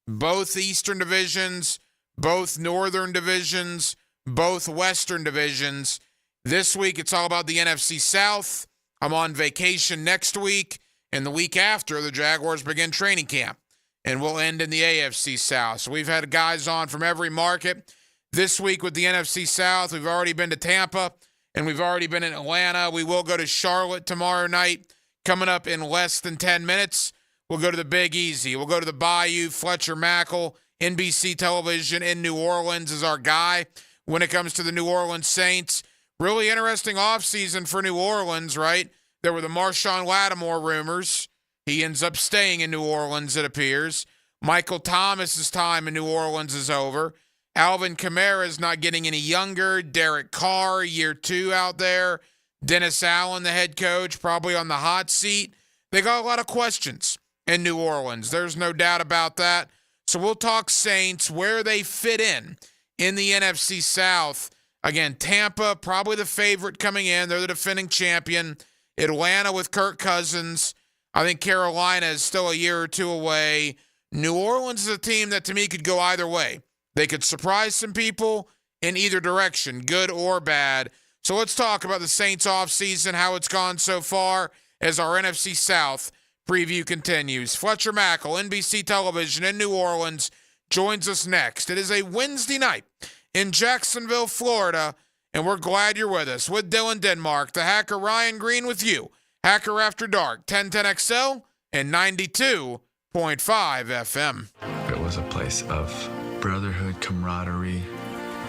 both Eastern divisions, both Northern divisions, both Western divisions. This week, it's all about the NFC South. I'm on vacation next week, and the week after, the Jaguars begin training camp, and we'll end in the AFC South. So we've had guys on from every market. This week with the NFC South, we've already been to Tampa, and we've already been in Atlanta. We will go to Charlotte tomorrow night, coming up in less than 10 minutes. We'll go to the Big Easy. We'll go to the Bayou. Fletcher Mackel, NBC Television in New Orleans, is our guy when it comes to the New Orleans Saints. Really interesting offseason for New Orleans, right? There were the Marshawn Lattimore rumors. He ends up staying in New Orleans, it appears. Michael Thomas's time in New Orleans is over. Alvin Kamara is not getting any younger. Derek Carr, year 2 out there. Dennis Allen, the head coach, probably on the hot seat. They got a lot of questions in New Orleans. There's no doubt about that. So we'll talk Saints, where they fit in the NFC South. Again, Tampa, probably the favorite coming in. They're the defending champion. Atlanta with Kirk Cousins. I think Carolina is still a year or two away. New Orleans is a team that, to me, could go either way. They could surprise some people in either direction, good or bad. So let's talk about the Saints offseason, how it's gone so far as our NFC South preview continues. Fletcher Mackel, NBC Television in New Orleans, joins us next. It is a Wednesday night in Jacksonville, Florida, and we're glad you're with us. With Dylan Denmark, the hacker Ryan Green with you. Hacker After Dark, 1010XL and 92.5 FM. It was a place of brotherhood, camaraderie,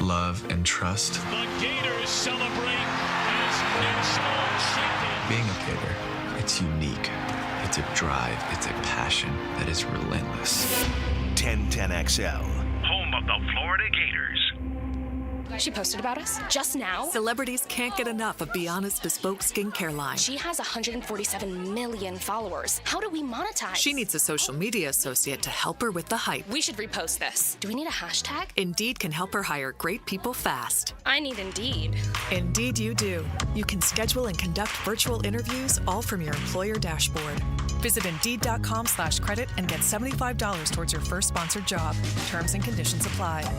love, and trust. The Gators celebrate as national champions. Being a Gator, it's unique. It's a drive. It's a passion that is relentless. 1010XL, home of the Florida Gators. She posted about us just now. Celebrities can't get enough of Bianna's bespoke skincare line. She has 147 million followers. How do we monetize? She needs a social media associate to help her with the hype. We should repost this. Do we need a hashtag? Indeed can help her hire great people fast. I need Indeed. Indeed you do. You can schedule and conduct virtual interviews all from your employer dashboard. Visit Indeed.com/credit and get $75 towards your first sponsored job. Terms and conditions apply.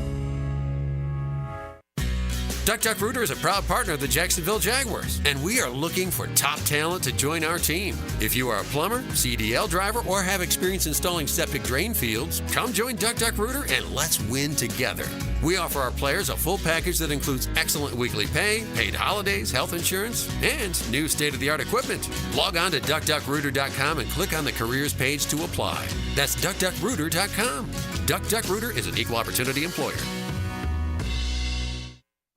Duck Rooter is a proud partner of the Jacksonville Jaguars, and we are looking for top talent to join our team. If you are a plumber, CDL driver, or have experience installing septic drain fields, come join Duck Rooter and let's win together. We offer our players a full package that includes excellent weekly pay, paid holidays, health insurance, and new state-of-the-art equipment. Log on to DuckDuckRooter.com and click on the careers page to apply. That's DuckDuckRooter.com. Duck Rooter is an equal opportunity employer.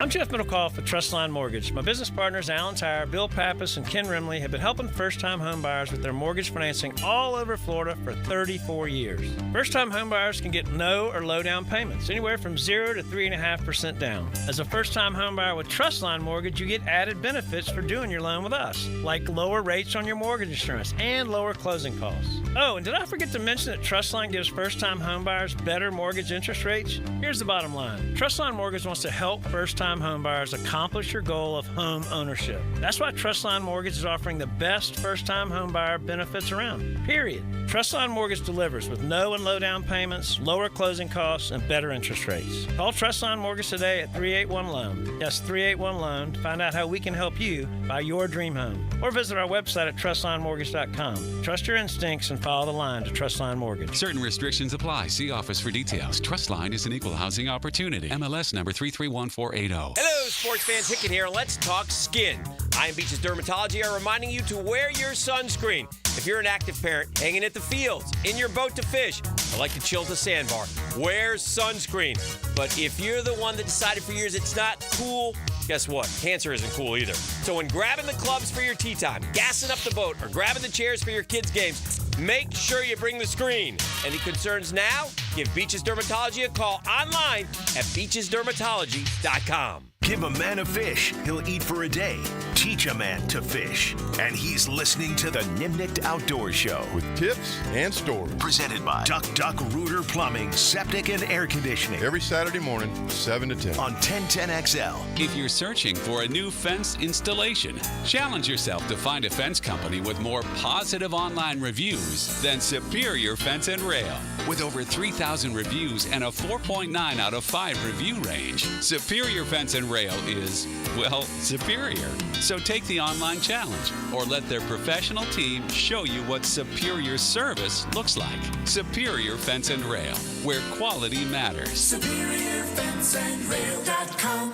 I'm Jeff Middlecoff with Trustline Mortgage. My business partners, Alan Tyre, Bill Pappas, and Ken Rimley, have been helping first-time home buyers with their mortgage financing all over Florida for 34 years. First-time home buyers can get no or low down payments, anywhere from 0 to 3.5% down. As a first-time home buyer with Trustline Mortgage, you get added benefits for doing your loan with us, like lower rates on your mortgage insurance and lower closing costs. Oh, and did I forget to mention that Trustline gives first-time home buyers better mortgage interest rates? Here's the bottom line. Trustline Mortgage wants to help first-time home buyers accomplish your goal of home ownership. That's why Trustline Mortgage is offering the best first-time home buyer benefits around, period. Trustline Mortgage delivers with no and low down payments, lower closing costs, and better interest rates. Call Trustline Mortgage today at 381-LOAN. Yes, 381-LOAN to find out how we can help you buy your dream home. Or visit our website at TrustlineMortgage.com. Trust your instincts and follow the line to Trustline Mortgage. Certain restrictions apply. See office for details. Trustline is an equal housing opportunity. MLS number 331480. Hello, sports fans. Hicken here. Let's talk skin. I Am Beaches Dermatology are reminding you to wear your sunscreen. If you're an active parent hanging at the fields, in your boat to fish, or like to chill at the sandbar, wear sunscreen. But if you're the one that decided for years it's not cool, guess what? Cancer isn't cool either. So when grabbing the clubs for your tea time, gassing up the boat, or grabbing the chairs for your kids' games, make sure you bring the screen. Any concerns now? Give Beaches Dermatology a call online at beachesdermatology.com. Give a man a fish, he'll eat for a day. Teach a man to fish. And he's listening to the Nimnicht Outdoor Show. With tips and stories. Presented by Duck Rooter Plumbing, Septic and Air Conditioning. Every Saturday morning, 7 to 10. On 1010XL. If you're searching for a new fence installation, challenge yourself to find a fence company with more positive online reviews than Superior Fence and Rail. With over 3,000 reviews and a 4.9 out of 5 review range, Superior Fence and Rail is, well, superior. So take the online challenge or let their professional team show you what superior service looks like. Superior Fence and Rail, where quality matters. SuperiorFenceandRail.com.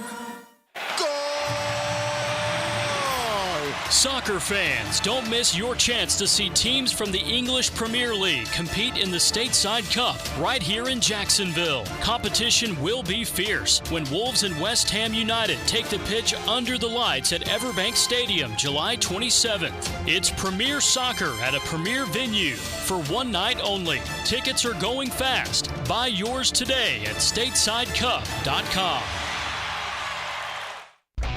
Soccer fans, don't miss your chance to see teams from the English Premier League compete in the Stateside Cup right here in Jacksonville. Competition will be fierce when Wolves and West Ham United take the pitch under the lights at Everbank Stadium July 27th. It's Premier Soccer at a premier venue for one night only. Tickets are going fast. Buy yours today at StatesideCup.com.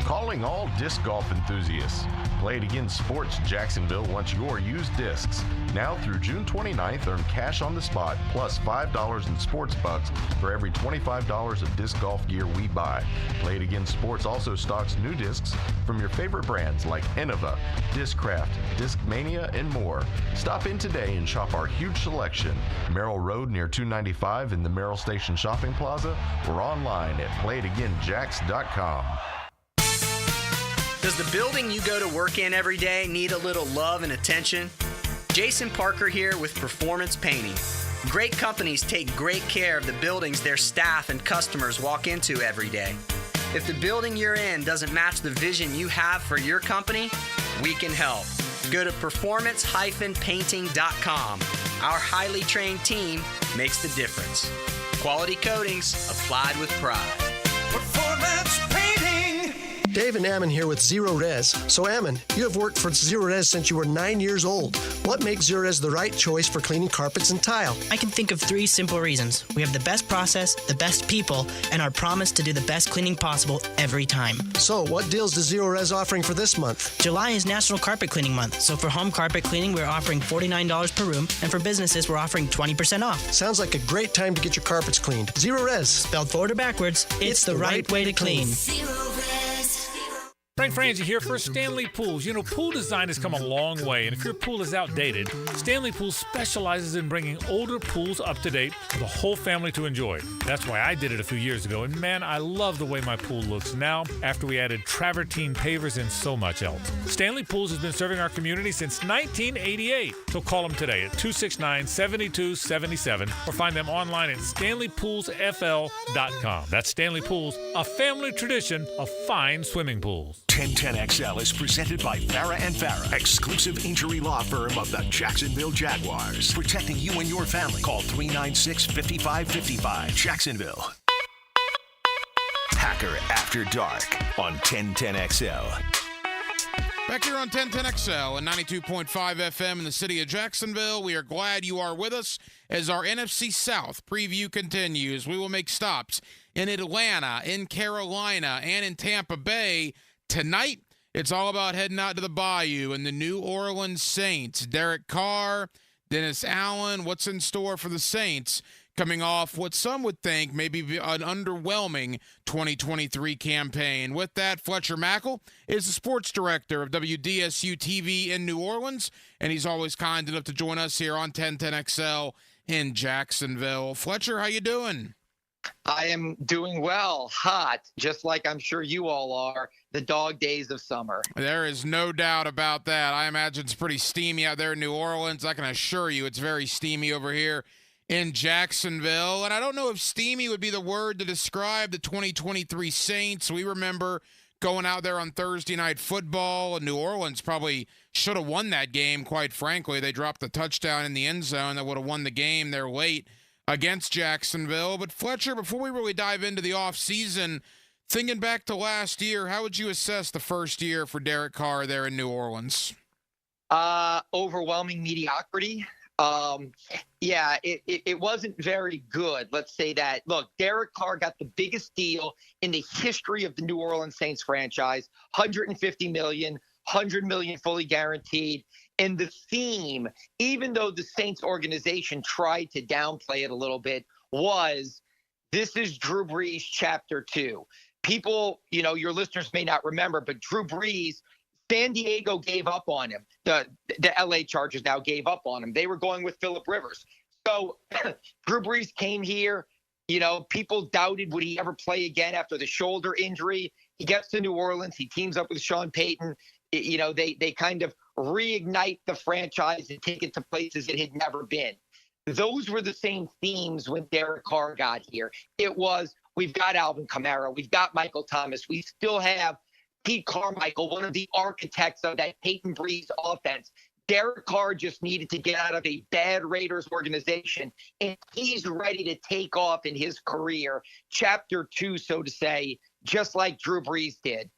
Calling all disc golf enthusiasts. Play It Again Sports Jacksonville wants your used discs. Now through June 29th, earn cash on the spot plus $5 in sports bucks for every $25 of disc golf gear we buy. Play It Again Sports also stocks new discs from your favorite brands like Innova, Discraft, Discmania, and more. Stop in today and shop our huge selection. Merrill Road near 295 in the Merrill Station Shopping Plaza or online at playitagainjacks.com. Does the building you go to work in every day need a little love and attention? Jason Parker here with Performance Painting. Great companies take great care of the buildings their staff and customers walk into every day. If the building you're in doesn't match the vision you have for your company, we can help. Go to performance-painting.com. Our highly trained team makes the difference. Quality coatings applied with pride. PerformancePainting.com. Dave and Ammon here with Zero Res. So Ammon, you have worked for Zero Res since you were 9 years old. What makes Zero Res the right choice for cleaning carpets and tile? I can think of 3 simple reasons. We have the best process, the best people, and our promise to do the best cleaning possible every time. So what deals does Zero Res offering for this month? July is National Carpet Cleaning Month, so for home carpet cleaning, we're offering $49 per room, and for businesses, we're offering 20% off. Sounds like a great time to get your carpets cleaned. Zero Res. Spelled forward or backwards, it's the right way to clean. Frank Frangie here for Stanley Pools. You know, pool design has come a long way, and if your pool is outdated, Stanley Pools specializes in bringing older pools up to date for the whole family to enjoy. That's why I did it a few years ago, and man, I love the way my pool looks now after we added travertine pavers and so much else. Stanley Pools has been serving our community since 1988, so call them today at 269-7277 or find them online at stanleypoolsfl.com. That's Stanley Pools, a family tradition of fine swimming pools. 1010XL is presented by Farah & Farah, exclusive injury law firm of the Jacksonville Jaguars. Protecting you and your family. Call 396-5555. Jacksonville. Packer After Dark on 1010XL. Back here on 1010XL and 92.5 FM in the city of Jacksonville, we are glad you are with us as our NFC South preview continues. We will make stops in Atlanta, in Carolina, and in Tampa Bay. Tonight, it's all about heading out to the Bayou and the New Orleans Saints. Derek Carr, Dennis Allen, what's in store for the Saints coming off what some would think may be an underwhelming 2023 campaign. With that, Fletcher Mackel is the sports director of WDSU TV in New Orleans, and he's always kind enough to join us here on 1010XL in Jacksonville. Fletcher, how you doing? I am doing well, hot, just like I'm sure you all are, the dog days of summer. There is no doubt about that. I imagine it's pretty steamy out there in New Orleans. I can assure you it's very steamy over here in Jacksonville. And I don't know if steamy would be the word to describe the 2023 Saints. We remember going out there on Thursday Night Football, and New Orleans probably should have won that game, quite frankly. They dropped the touchdown in the end zone that would have won the game there late against Jacksonville. But Fletcher, before we really dive into the offseason, thinking back to last year, how would you assess the first year for Derek Carr there in New Orleans? Overwhelming mediocrity. It wasn't very good. Let's say that. Look, Derek Carr got the biggest deal in the history of the New Orleans Saints franchise, $150 million, $100 million fully guaranteed. And the theme, even though the Saints organization tried to downplay it a little bit, was this is Drew Brees chapter 2. People, your listeners may not remember, but Drew Brees, San Diego gave up on him. The LA Chargers now gave up on him. They were going with Phillip Rivers. So Drew Brees came here. People doubted would he ever play again after the shoulder injury. He gets to New Orleans. He teams up with Sean Payton. They kind of reignite the franchise and take it to places it had never been. Those were the same themes when Derek Carr got here. It was, we've got Alvin Kamara, we've got Michael Thomas, we still have Pete Carmichael, one of the architects of that Peyton Brees offense. Derek Carr just needed to get out of a bad Raiders organization, and he's ready to take off in his career, chapter 2, so to say, just like Drew Brees did.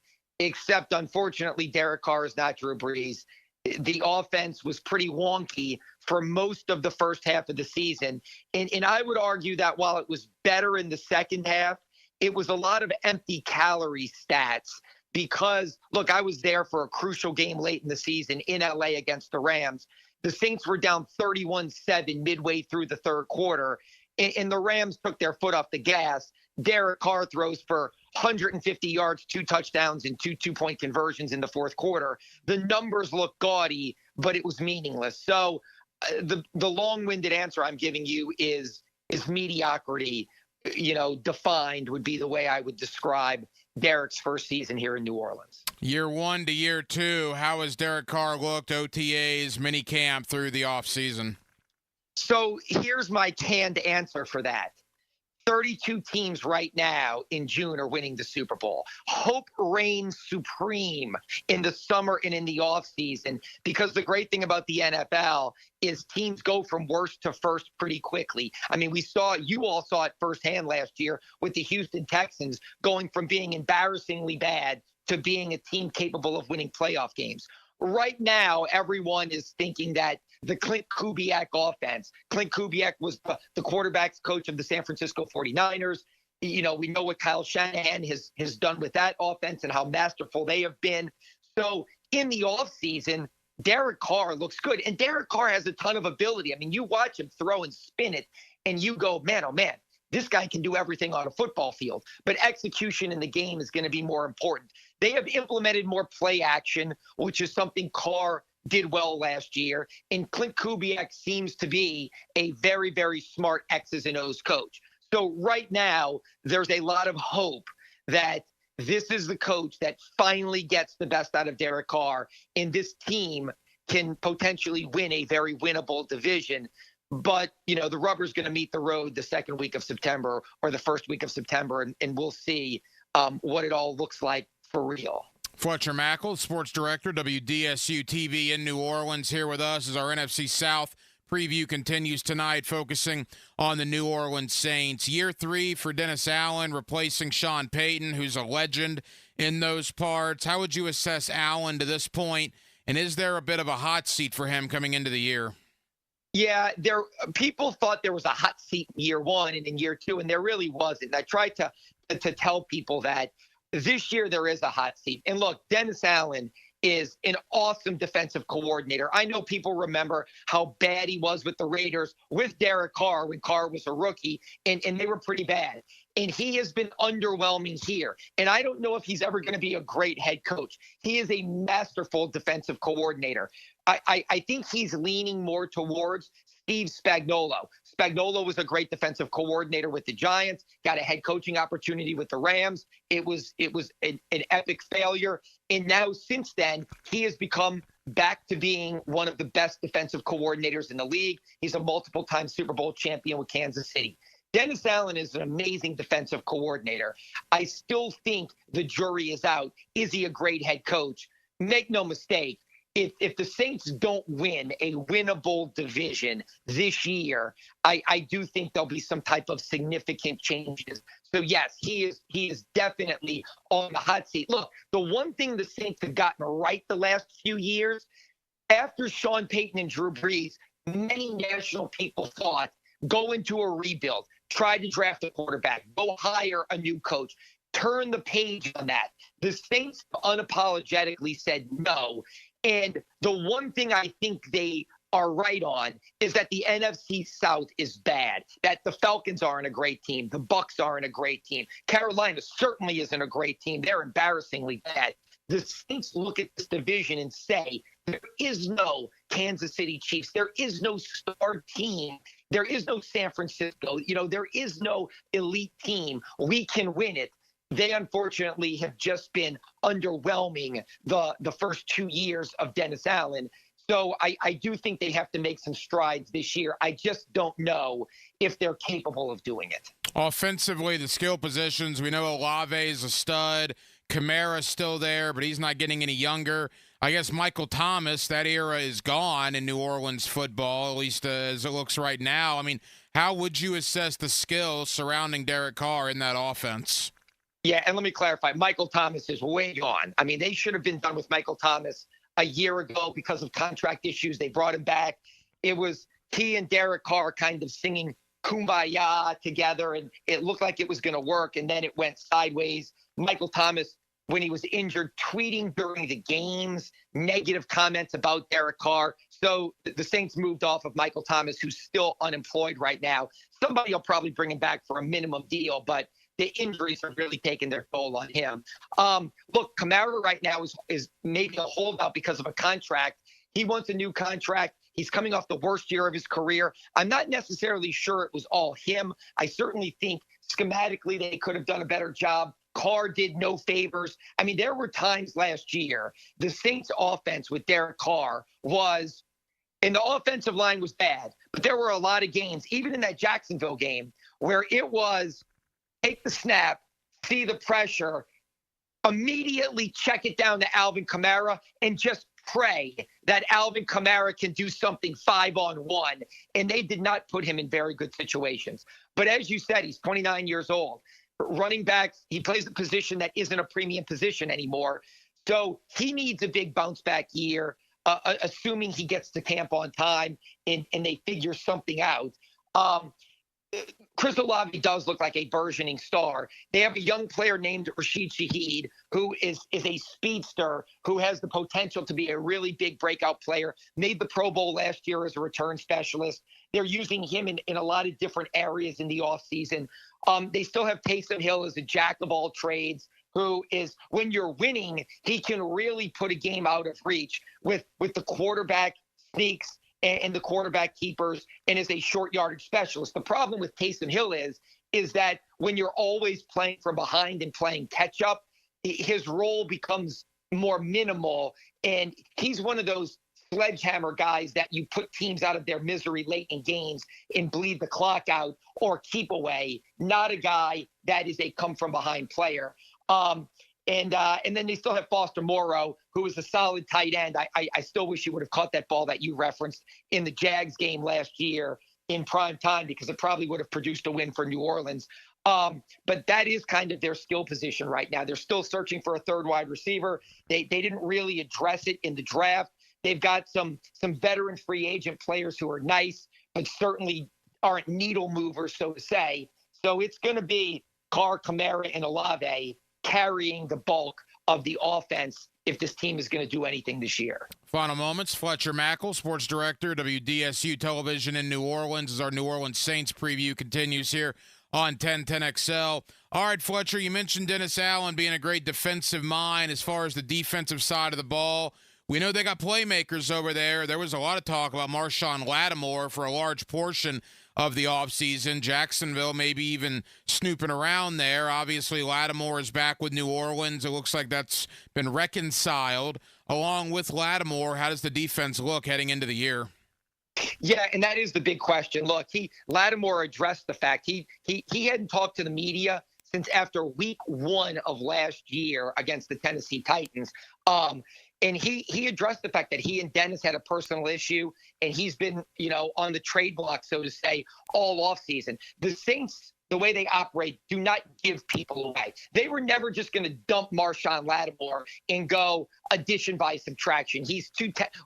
Except, unfortunately, Derek Carr is not Drew Brees. The offense was pretty wonky for most of the first half of the season. And I would argue that while it was better in the second half, it was a lot of empty calorie stats because, look, I was there for a crucial game late in the season in LA against the Rams. The Saints were down 31-7 midway through the third quarter, and the Rams took their foot off the gas. Derek Carr throws for 150 yards, 2 touchdowns, and 2 two-point conversions in the fourth quarter. The numbers look gaudy, but it was meaningless. So the long-winded answer I'm giving you is mediocrity, defined would be the way I would describe Derek's first season here in New Orleans. Year 1 to year 2, how has Derek Carr looked, OTAs, minicamp through the offseason? So here's my canned answer for that. 32 teams right now in June are winning the Super Bowl. Hope reigns supreme in the summer and in the offseason because the great thing about the NFL is teams go from worst to first pretty quickly. I mean, you all saw it firsthand last year with the Houston Texans going from being embarrassingly bad to being a team capable of winning playoff games. Right now, everyone is thinking that the Clint Kubiak offense, Clint Kubiak was the quarterback's coach of the San Francisco 49ers. You know, we know what Kyle Shanahan has done with that offense and how masterful they have been. So in the offseason, Derek Carr looks good. And Derek Carr has a ton of ability. I mean, you watch him throw and spin it, and you go, man, oh, man, this guy can do everything on a football field. But execution in the game is going to be more important. They have implemented more play action, which is something Carr did well last year. And Clint Kubiak seems to be a very, very smart X's and O's coach. So right now, there's a lot of hope that this is the coach that finally gets the best out of Derek Carr, and this team can potentially win a very winnable division. But, you know, the rubber's going to meet the road the second week of September or the first week of September, and we'll see what it all looks like for real. Fletcher Mackel, sports director, WDSU TV in New Orleans, here with us as our NFC South preview continues tonight, focusing on the New Orleans Saints. Year 3 for Dennis Allen, replacing Sean Payton, who's a legend in those parts. How would you assess Allen to this point, and is there a bit of a hot seat for him coming into the year? Yeah, people thought there was a hot seat in year 1 and in year 2, and there really wasn't. I tried to tell people that this year there is a hot seat. And look, Dennis Allen is an awesome defensive coordinator. I know people remember how bad he was with the Raiders with Derek Carr when Carr was a rookie, and they were pretty bad. And he has been underwhelming here. And I don't know if he's ever going to be a great head coach. He is a masterful defensive coordinator. I think he's leaning more towards Steve Spagnuolo. Spagnuolo was a great defensive coordinator with the Giants, got a head coaching opportunity with the Rams. It was an epic failure. And now since then, he has become back to being one of the best defensive coordinators in the league. He's a multiple-time Super Bowl champion with Kansas City. Dennis Allen is an amazing defensive coordinator. I still think the jury is out. Is he a great head coach? Make no mistake. If the Saints don't win a winnable division this year, I do think there'll be some type of significant changes. So, yes, he is definitely on the hot seat. Look, the one thing the Saints have gotten right the last few years, after Sean Payton and Drew Brees, many national people thought, go into a rebuild, try to draft a quarterback, go hire a new coach, turn the page on that. The Saints unapologetically said no. And the one thing I think they are right on is that the NFC South is bad, that the Falcons aren't a great team. The Bucs aren't a great team. Carolina certainly isn't a great team. They're embarrassingly bad. The Saints look at this division and say, there is no Kansas City Chiefs. There is no star team. There is no San Francisco. You know, there is no elite team. We can win it. They unfortunately have just been underwhelming the first 2 years of Dennis Allen. So I do think they have to make some strides this year. I just don't know if they're capable of doing it. Offensively, the skill positions, we know Olave is a stud. Kamara's still there, but he's not getting any younger. I guess Michael Thomas, that era is gone in New Orleans football, at least as it looks right now. I mean, how would you assess the skills surrounding Derek Carr in that offense? Yeah, and let me clarify. Michael Thomas is way gone. I mean, they should have been done with Michael Thomas a year ago because of contract issues. They brought him back. It was he and Derek Carr kind of singing Kumbaya together, and it looked like it was going to work, and then it went sideways. Michael Thomas, when he was injured, tweeting during the games, negative comments about Derek Carr. So the Saints moved off of Michael Thomas, who's still unemployed right now. Somebody will probably bring him back for a minimum deal, but the injuries have really taken their toll on him. Look, Kamara right now is maybe a holdout because of a contract. He wants a new contract. He's coming off the worst year of his career. I'm not necessarily sure it was all him. I certainly think schematically they could have done a better job. Carr did no favors. I mean, there were times last year the Saints offense with Derek Carr was, and the offensive line was bad, but there were a lot of games, even in that Jacksonville game, where it was take the snap, see the pressure, immediately check it down to Alvin Kamara, and just pray that Alvin Kamara can do something 5-on-1. And they did not put him in very good situations. But as you said, he's 29 years old. running backs, he plays a position that isn't a premium position anymore. So he needs a big bounce back year, assuming he gets to camp on time and they figure something out. Chris Olave does look like a burgeoning star. They have a young player named Rashid Shaheed, who is a speedster who has the potential to be a really big breakout player. Made the Pro Bowl last year as a return specialist. They're using him in a lot of different areas in the offseason. They still have Taysom Hill as a jack of all trades, who is, when you're winning, he can really put a game out of reach with the quarterback sneaks and the quarterback keepers, and is a short yardage specialist. The problem with Taysom Hill is that when you're always playing from behind and playing catch up, his role becomes more minimal. And he's one of those sledgehammer guys that you put teams out of their misery late in games and bleed the clock out or keep away, not a guy that is a come from behind player. And then they still have Foster Moreau, who is a solid tight end. I still wish he would have caught that ball that you referenced in the Jags game last year in prime time, because it probably would have produced a win for New Orleans. But that is kind of their skill position right now. They're still searching for a third wide receiver. They didn't really address it in the draft. They've got some veteran free agent players who are nice, but certainly aren't needle movers, so to say. So it's going to be Carr, Kamara, and Olave carrying the bulk of the offense if this team is going to do anything this year. Final moments. Fletcher Mackel, sports director, WDSU Television in New Orleans, as our New Orleans Saints preview continues here on 1010XL. All right, Fletcher, you mentioned Dennis Allen being a great defensive mind as far as the defensive side of the ball. We know they got playmakers over there. There was a lot of talk about Marshawn Lattimore for a large portion of the offseason. Jacksonville maybe even snooping around there. Obviously, Lattimore is back with New Orleans. It looks like that's been reconciled. Along with Lattimore, how does the defense look heading into the year? Yeah, and that is the big question. Look, Lattimore addressed the fact he hadn't talked to the media since after week 1 of last year against the Tennessee Titans. And he addressed the fact that he and Dennis had a personal issue, and he's been, on the trade block, so to say, all offseason. The Saints, the way they operate, do not give people away. They were never just going to dump Marshawn Lattimore and go addition by subtraction.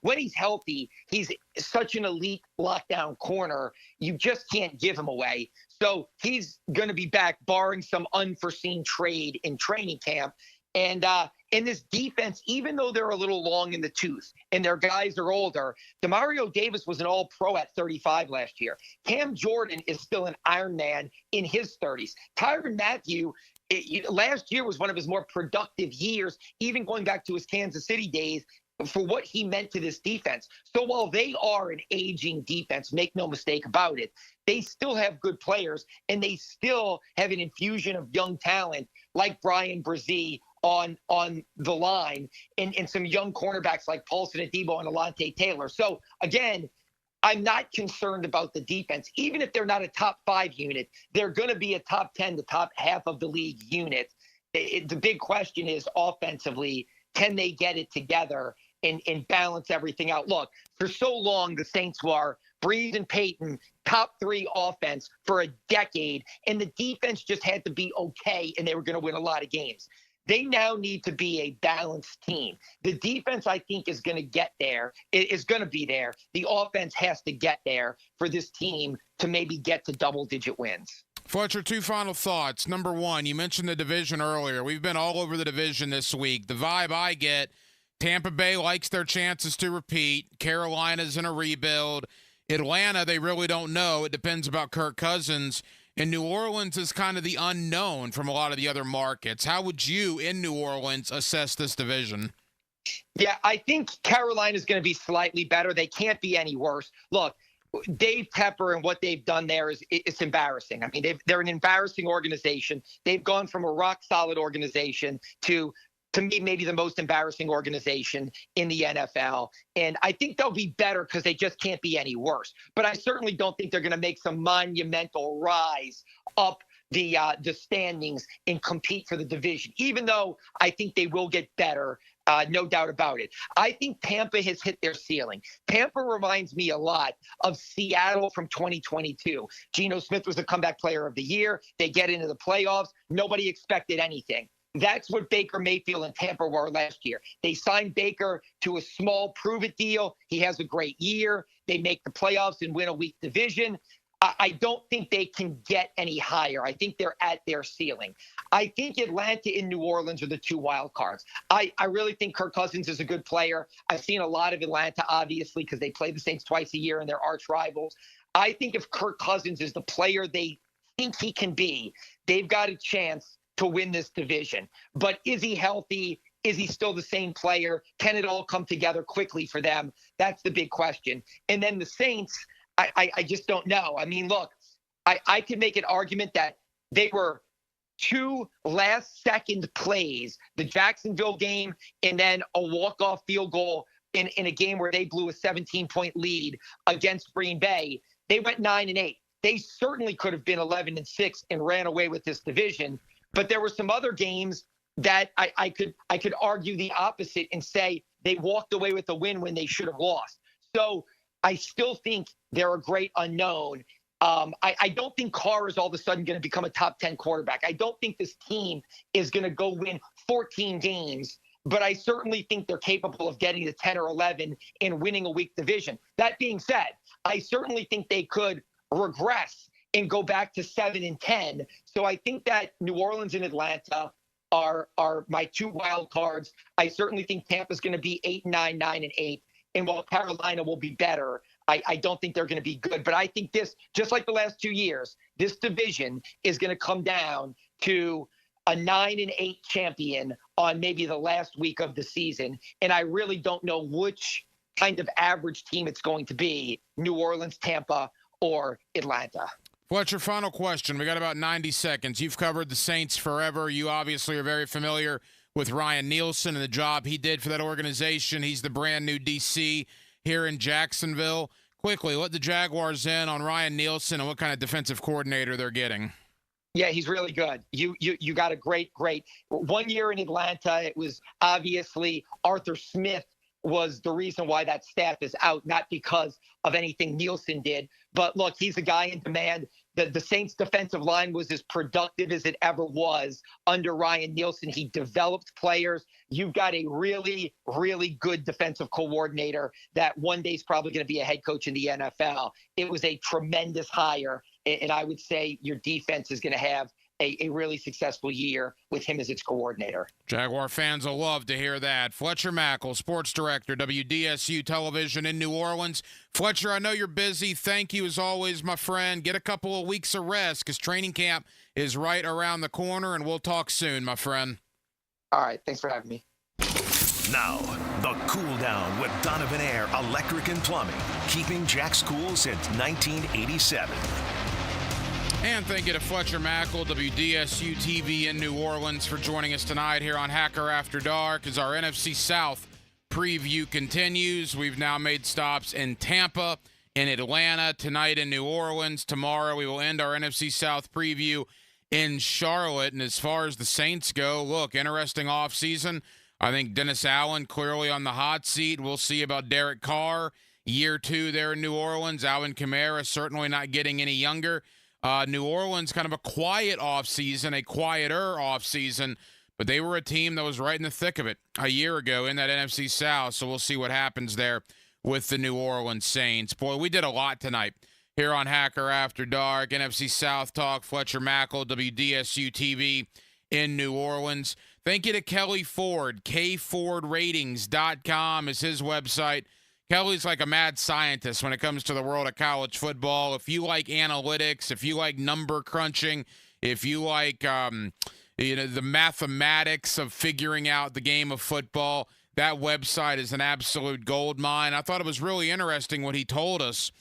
When he's healthy, he's such an elite lockdown corner. You just can't give him away. So he's going to be back, barring some unforeseen trade in training camp. And in this defense, even though they're a little long in the tooth and their guys are older, Demario Davis was an all-pro at 35 last year. Cam Jordan is still an Iron Man in his 30s. Tyrann Mathieu, last year was one of his more productive years, even going back to his Kansas City days, for what he meant to this defense. So while they are an aging defense, make no mistake about it, they still have good players, and they still have an infusion of young talent like Brian Brzee on the line, and some young cornerbacks like Paulson Adebo and Alontae Taylor. So again, I'm not concerned about the defense. Even if they're not a top 5 unit, they're going to be a top 10, the top half of the league unit. The big question is offensively, can they get it together and balance everything out? Look, for so long, the Saints were Breeze and Peyton, top 3 offense for a decade, and the defense just had to be okay, and they were going to win a lot of games. They now need to be a balanced team. The defense, I think, is going to get there. It is going to be there. The offense has to get there for this team to maybe get to double-digit wins. Fletcher, 2 final thoughts. Number 1, you mentioned the division earlier. We've been all over the division this week. The vibe I get, Tampa Bay likes their chances to repeat. Carolina's in a rebuild. Atlanta, they really don't know. It depends about Kirk Cousins. And New Orleans is kind of the unknown from a lot of the other markets. How would you, in New Orleans, assess this division? Yeah, I think Carolina is going to be slightly better. They can't be any worse. Look, Dave Tepper and what they've done there it's embarrassing. I mean, they're an embarrassing organization. They've gone from a rock-solid organization to me, maybe the most embarrassing organization in the NFL. And I think they'll be better because they just can't be any worse. But I certainly don't think they're going to make some monumental rise up the standings and compete for the division, even though I think they will get better No doubt about it. I think Tampa has hit their ceiling. Tampa reminds me a lot of Seattle from 2022. Geno Smith was the comeback player of the year. They get into the playoffs. Nobody expected anything. That's what Baker Mayfield and Tampa were last year. They signed Baker to a small prove-it deal. He has a great year. They make the playoffs and win a weak division. I don't think they can get any higher. I think they're at their ceiling. I think Atlanta and New Orleans are the two wild cards. I really think Kirk Cousins is a good player. I've seen a lot of Atlanta, obviously, because they play the Saints twice a year and they're arch rivals. I think if Kirk Cousins is the player they think he can be, they've got a chance to win this division. But is he healthy? Is he still the same player? Can it all come together quickly for them? That's the big question. And then the Saints, I just don't know. I mean, look, I could make an argument that they were two last-second plays, the Jacksonville game and then a walk-off field goal in a game where they blew a 17-point lead against Green Bay. They went 9-8. They certainly could have been 11-6 and ran away with this division. But there were some other games that I could argue the opposite and say they walked away with a win when they should have lost. So I still think they're a great unknown. I don't think Carr is all of a sudden going to become a top 10 quarterback. I don't think this team is going to go win 14 games, but I certainly think they're capable of getting to 10 or 11 and winning a weak division. That being said, I certainly think they could regress and go back to 7-10. So I think that New Orleans and Atlanta are my two wild cards. I certainly think Tampa's going to be 8-9, 9-8. And while Carolina will be better, I don't think they're going to be good. But I think this, just like the last 2 years, this division is going to come down to a 9-8 champion on maybe the last week of the season. And I really don't know which kind of average team it's going to be, New Orleans, Tampa, or Atlanta. Fletcher, final question. We got about 90 seconds. You've covered the Saints forever. You obviously are very familiar with Ryan Nielsen and the job he did for that organization. He's the brand new DC here in Jacksonville. Quickly, let the Jaguars in on Ryan Nielsen and what kind of defensive coordinator they're getting. Yeah, he's really good. You got a great 1 year in Atlanta. It was obviously Arthur Smith was the reason why that staff is out, not because of anything Nielsen did. But look, he's a guy in demand. The Saints defensive line was as productive as it ever was under Ryan Nielsen. He developed players. You've got a really, really good defensive coordinator that one day is probably going to be a head coach in the NFL. It was a tremendous hire. And I would say your defense is going to have a really successful year with him as its coordinator. Jaguar fans will love to hear that. Fletcher Mackel, sports director, WDSU Television in New Orleans. Fletcher, I know you're busy. Thank you as always, my friend. Get a couple of weeks of rest because training camp is right around the corner, and we'll talk soon, my friend. All right. Thanks for having me. Now, the cool down with Donovan Air Electric and Plumbing, keeping Jack's cool since 1987. And thank you to Fletcher Mackel, WDSU TV in New Orleans, for joining us tonight here on Hacker After Dark as our NFC South preview continues. We've now made stops in Tampa, in Atlanta, tonight in New Orleans. Tomorrow we will end our NFC South preview in Charlotte. And as far as the Saints go, look, interesting offseason. I think Dennis Allen clearly on the hot seat. We'll see about Derek Carr, year 2 there in New Orleans. Alvin Kamara certainly not getting any younger. New Orleans, kind of a quiet offseason, a quieter offseason, but they were a team that was right in the thick of it a year ago in that NFC South, so we'll see what happens there with the New Orleans Saints. Boy, we did a lot tonight here on Hacker After Dark, NFC South Talk, Fletcher Mackel, WDSU TV in New Orleans. Thank you to Kelly Ford. KFordratings.com is his website. Kelly's like a mad scientist when it comes to the world of college football. If you like analytics, if you like number crunching, if you like the mathematics of figuring out the game of football, that website is an absolute gold mine. I thought it was really interesting what he told us.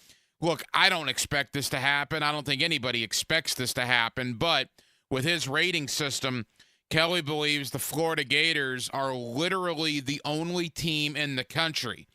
Look, I don't expect this to happen. I don't think anybody expects this to happen. But with his rating system, Kelly believes the Florida Gators are literally the only team in the country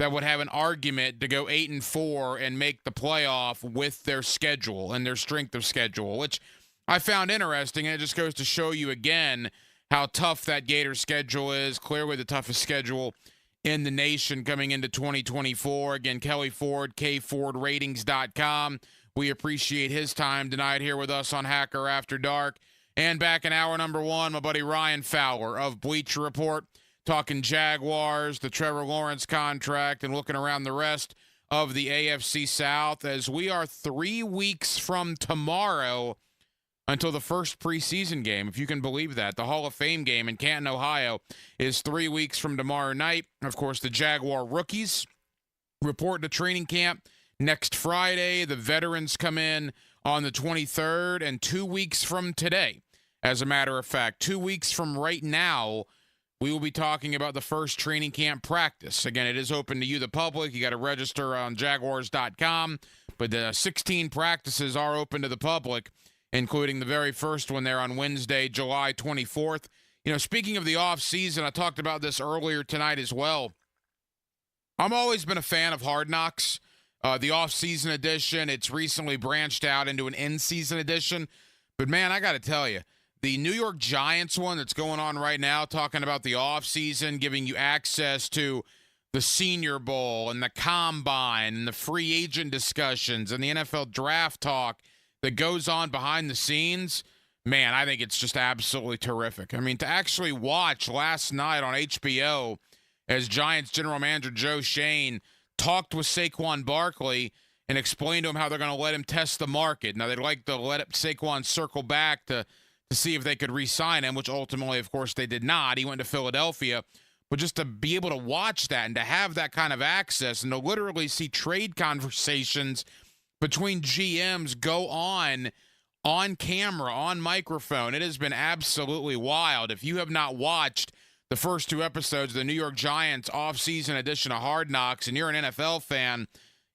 that would have an argument to go 8-4 and make the playoff with their schedule and their strength of schedule, which I found interesting. And it just goes to show you again how tough that Gators schedule is. Clearly the toughest schedule in the nation coming into 2024. Again, Kelly Ford, kfordratings.com. We appreciate his time tonight here with us on Hacker After Dark. And back in hour number one, my buddy Ryan Fowler of Bleacher Report, talking Jaguars, the Trevor Lawrence contract, and looking around the rest of the AFC South as we are 3 weeks from tomorrow until the first preseason game, if you can believe that. The Hall of Fame game in Canton, Ohio is 3 weeks from tomorrow night. Of course, the Jaguar rookies report to training camp next Friday. The veterans come in on the 23rd, and 2 weeks from today, as a matter of fact, 2 weeks from right now, we will be talking about the first training camp practice. Again, it is open to you, the public. You got to register on Jaguars.com, but the 16 practices are open to the public, including the very first one there on Wednesday, July 24th. You know, speaking of the offseason, I talked about this earlier tonight as well. I've always been a fan of Hard Knocks. The off-season edition, it's recently branched out into an in-season edition. But, man, I got to tell you, the New York Giants one that's going on right now, talking about the off-season, giving you access to the Senior Bowl and the Combine and the free agent discussions and the NFL draft talk that goes on behind the scenes, man, I think it's just absolutely terrific. I mean, to actually watch last night on HBO as Giants general manager Joe Shane talked with Saquon Barkley and explained to him how they're going to let him test the market. Now, they'd like to let Saquon circle back to see if they could re-sign him, which ultimately, of course, they did not. He went to Philadelphia. But just to be able to watch that and to have that kind of access and to literally see trade conversations between GMs go on camera, on microphone, it has been absolutely wild. If you have not watched the first 2 episodes of the New York Giants off-season edition of Hard Knocks, and you're an NFL fan,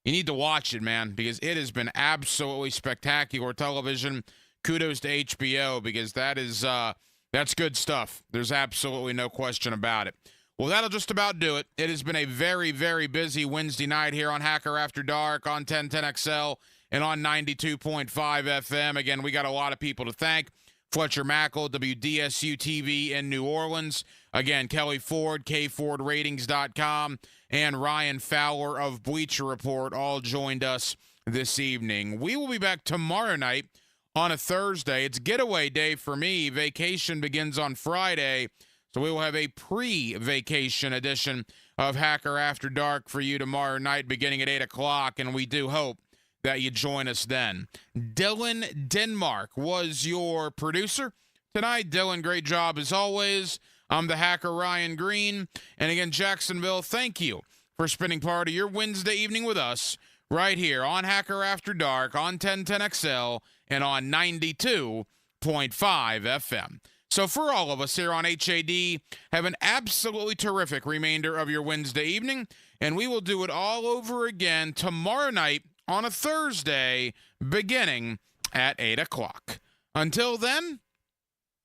you need to watch it, man, because it has been absolutely spectacular television. Kudos to HBO, because that's good stuff. There's absolutely no question about it. Well, that'll just about do it. It has been a very, very busy Wednesday night here on Hacker After Dark, on 1010XL, and on 92.5 FM. Again, we got a lot of people to thank. Fletcher Mackel, WDSU-TV in New Orleans. Again, Kelly Ford, kfordratings.com, and Ryan Fowler of Bleacher Report all joined us this evening. We will be back tomorrow night on a Thursday. It's getaway day for me. Vacation begins on Friday, so we will have a pre-vacation edition of Hacker After Dark for you tomorrow night beginning at 8 o'clock, and we do hope that you join us then. Dylan Denmark was your producer tonight. Dylan, great job as always. I'm the Hacker Ryan Green. And again, Jacksonville, thank you for spending part of your Wednesday evening with us right here on Hacker After Dark, on 1010XL, and on 92.5 FM. So for all of us here on HAD, have an absolutely terrific remainder of your Wednesday evening, and we will do it all over again tomorrow night on a Thursday, beginning at 8 o'clock. Until then,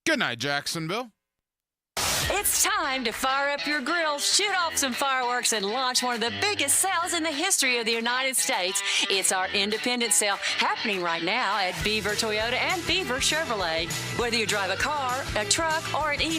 good night, Jacksonville. It's time to fire up your grill, shoot off some fireworks, and launch one of the biggest sales in the history of the United States. It's our independent sale happening right now at Beaver Toyota and Beaver Chevrolet. Whether you drive a car, a truck, or an EV,